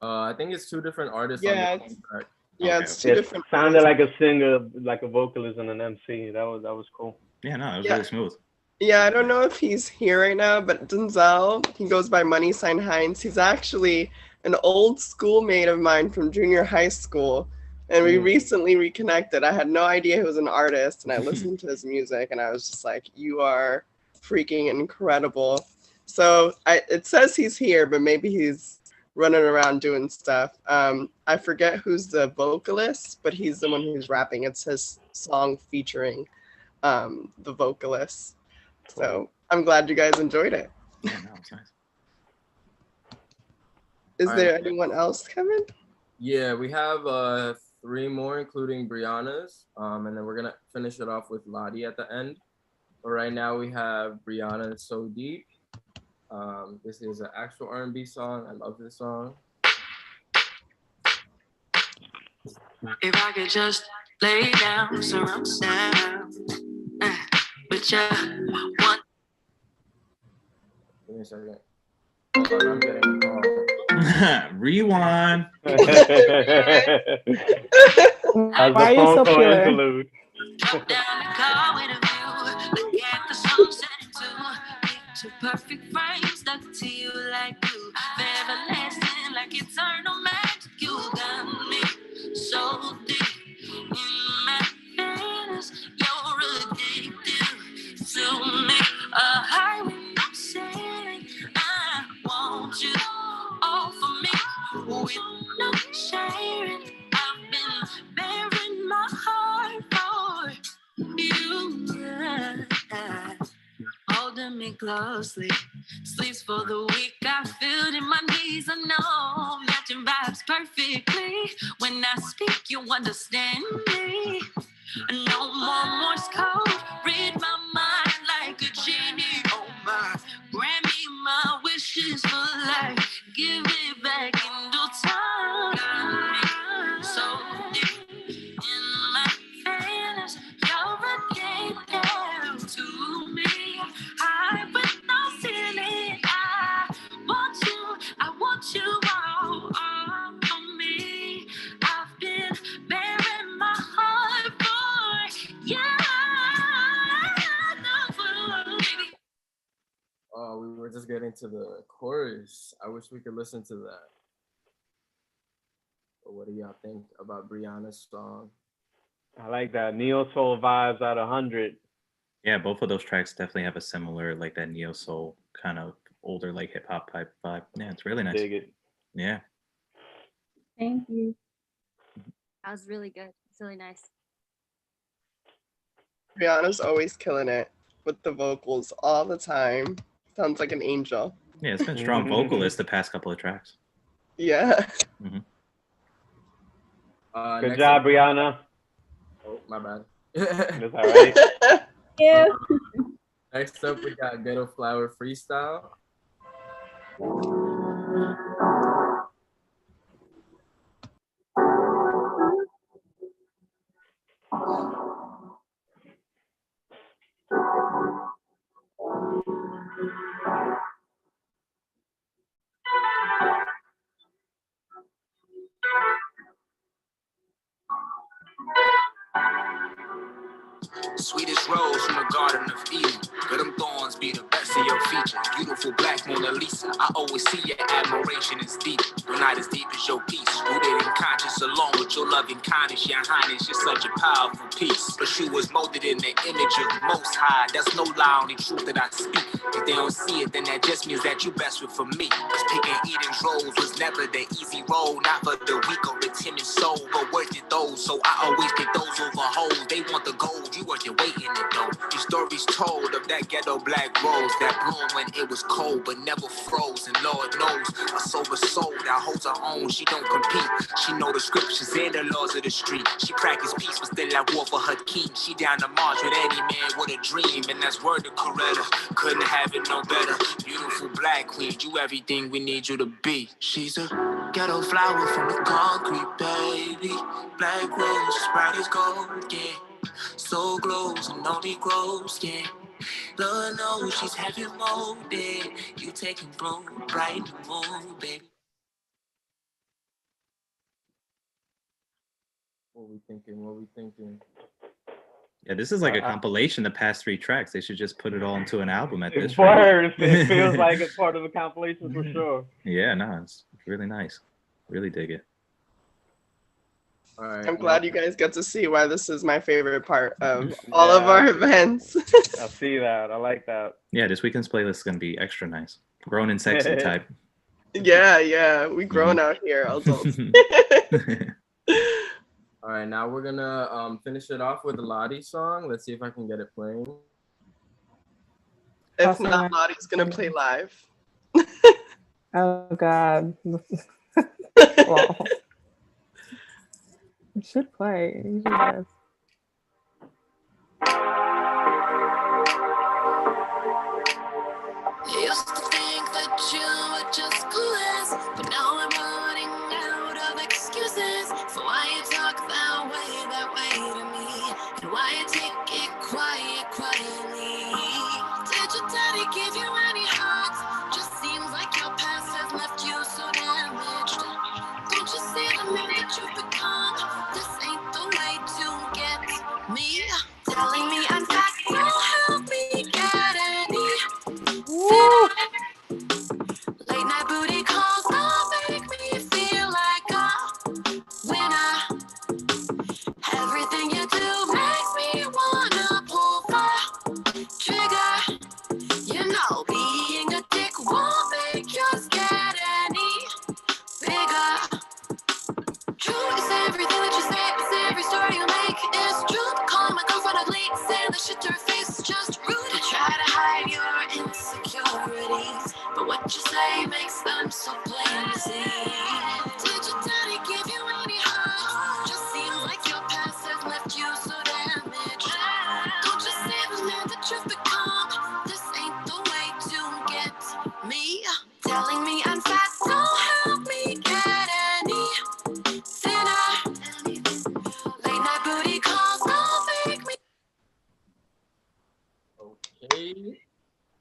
I think it's two different artists. Yeah, on the track. Yeah, Okay. it's two different. Sounded like a singer, like a vocalist and an MC. That was cool. Yeah, no, it was really smooth. Yeah, I don't know if he's here right now, but Denzel, he goes by Money Sign Hines. He's actually an old schoolmate of mine from junior high school. And we recently reconnected. I had no idea he was an artist, and I listened to his music, and I was just like, you are freaking incredible. So it says he's here, but maybe he's running around doing stuff. I forget who's the vocalist, but he's the one who's rapping. It's his song featuring the vocalist. So I'm glad you guys enjoyed it. Yeah, no, it's nice. Is there anyone else coming? Yeah, we have 3 more, including Brianna's, and then we're gonna finish it off with Lottie at the end. But right now we have Brianna's So Deep. This is an actual R&B song. I love this song. If I could just lay down, surround sound, but one. Give me a second. Hold on, I'm getting a call. Rewind. Why are you so pure? Drop down the car with a view, look at the sunset too. Picture perfect frames stuck to you like glue, everlasting like eternal magic. You got me so deep in my feelings. You're addicted to me. A highway I'm sailing. I want you all for me with no sharing. I've been bearing my heart for you. All me closely. Sleeps for the weak, I feel it in my knees. I know, matching vibes perfectly. When I speak, you understand me. No more Morse code, read my mind like a genie. Oh my, grant me my wishes for life. Give it back in due time. So deep in my feelings, you're a game down to me. I with no ceiling. I want you all for me. I've been bearing my heart for you. Oh, we were just getting to the chorus. I wish we could listen to that. But what do y'all think about Brianna's song? I like that neo soul vibes at 100. Yeah, both of those tracks definitely have a similar, like that neo soul kind of older, like hip hop type vibe. Yeah, it's really nice. Dig it. Yeah. Thank you. That was really good. It's really nice. Brianna's always killing it with the vocals all the time. Sounds like an angel. Yeah, it's been strong vocalist the past couple of tracks. Yeah. Mm-hmm. Good job, Brianna. Oh, my bad. That's all right. Yeah. Next up, we got Ghetto Flower Freestyle. Sweetest rose from the Garden of Eden. Let them thorns be the best of your features. Beautiful black Mona Lisa. I always see your admiration is deep. But not as deep as your peace. Rooted in conscience alone with your loving kindness. Your highness, you're such a powerful piece. But she was molded in the image of Most High. That's no lie on the truth that I speak. If they don't see it, then that just means that you best with for me. Cause picking Eden's rose was never the easy road. Not for the weak or the timid soul. But worth it though. So I always pick those over hoes. They want the gold. You worth your weight in it though. These stories told of that ghetto black rose that bloomed when it was cold but never froze. And Lord knows a sober soul that holds her own. She don't compete. She know the scriptures and the laws of the street. She practice peace but still at war for her king. She down to march with any man with a dream. And that's word to Coretta. Couldn't have it no better. Beautiful black queen. You everything we need you to be. She's a ghetto flower from the concrete, baby. Black rose, bright as gold, yeah. So glows and only grows, yeah. Lord knows she's heavy molded. You taking bloom, bright in the moon, baby. What we thinking? Yeah, this is like a compilation, the past 3 tracks. They should just put it all into an album at this Word. rate. It feels like it's part of a compilation for sure. Yeah, no, it's really nice. Really dig it. All right, I'm glad you guys get to see why this is my favorite part of all of our events. I see that. I like that. Yeah, this weekend's playlist is going to be extra nice. Grown and sexy type. Yeah. We grown out here, adults. All right, now we're gonna finish it off with a Lottie song. Let's see if I can get it playing. If not, Lottie's gonna play live. Oh God. Wow. It should play. It usually does. Used to think that you were just clueless, but now I'm running out of excuses for why you talk that way to me, and why you take it quietly. Did your daddy give you any hugs? Just seems like your past has left you so damaged. Don't you see the man that you've become? This ain't the way to get me. Telling me I'm back. Lottie.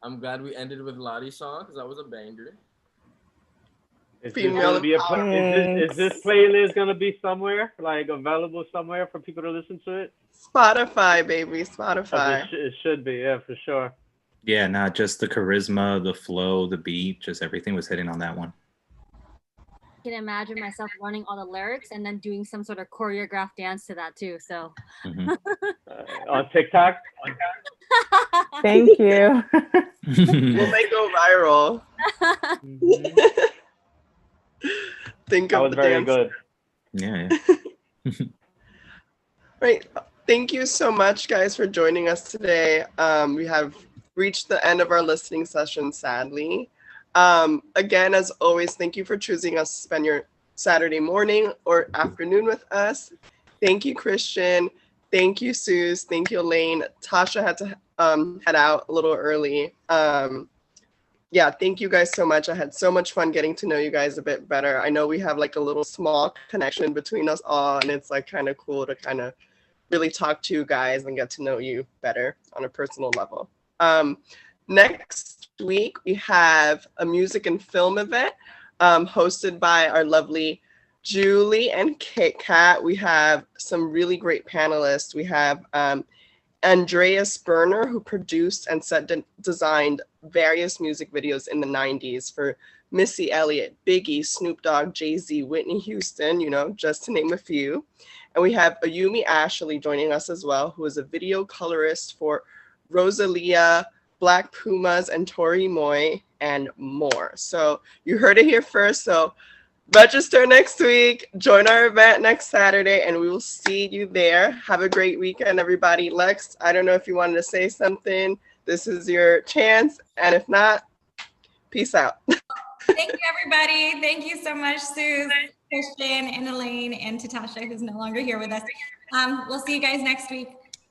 I'm glad we ended with Lottie's song because that was a banger. Is this playlist gonna be somewhere, like available somewhere for people to listen to it? Spotify, baby, Spotify. It should be, yeah, for sure. Yeah, not just the charisma, the flow, the beat, just everything was hitting on that one. I can imagine myself learning all the lyrics and then doing some sort of choreographed dance to that too. So on TikTok. Thank you. We'll make go viral. Think that of was the very dance. good. Yeah. Right. Thank you so much, guys, for joining us today. We have reached the end of our listening session, sadly. Again, as always, thank you for choosing us to spend your Saturday morning or afternoon with us. Thank you, Christian. Thank you, Soos. Thank you, Elaine. Tasha had to head out a little early. Yeah, thank you guys so much. I had so much fun getting to know you guys a bit better. I know we have like a little small connection between us all, and it's like kind of cool to kind of really talk to you guys and get to know you better on a personal level. Next week, we have a music and film event hosted by our lovely Julie and Kat. We have some really great panelists. We have Andreas Berner, who produced and designed various music videos in the 90s for Missy Elliott, Biggie, Snoop Dogg, Jay-Z, Whitney Houston, you know, just to name a few. And we have Ayumi Ashley joining us as well, who is a video colorist for Rosalia, Black Pumas, and Tori Moy, and more. So you heard it here first. So register next week, join our event next Saturday, and we will see you there. Have a great weekend, everybody. Lex, I don't know if you wanted to say something. This is your chance. And if not, peace out. Thank you, everybody. Thank you so much, Soos, Christian, and Elaine, and to Tasha, who's no longer here with us. We'll see you guys next week.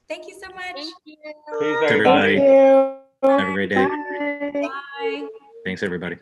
Thank you so much. Thank you. Peace, everybody. Thank you. Have a great day. Bye. Bye. Thanks, everybody.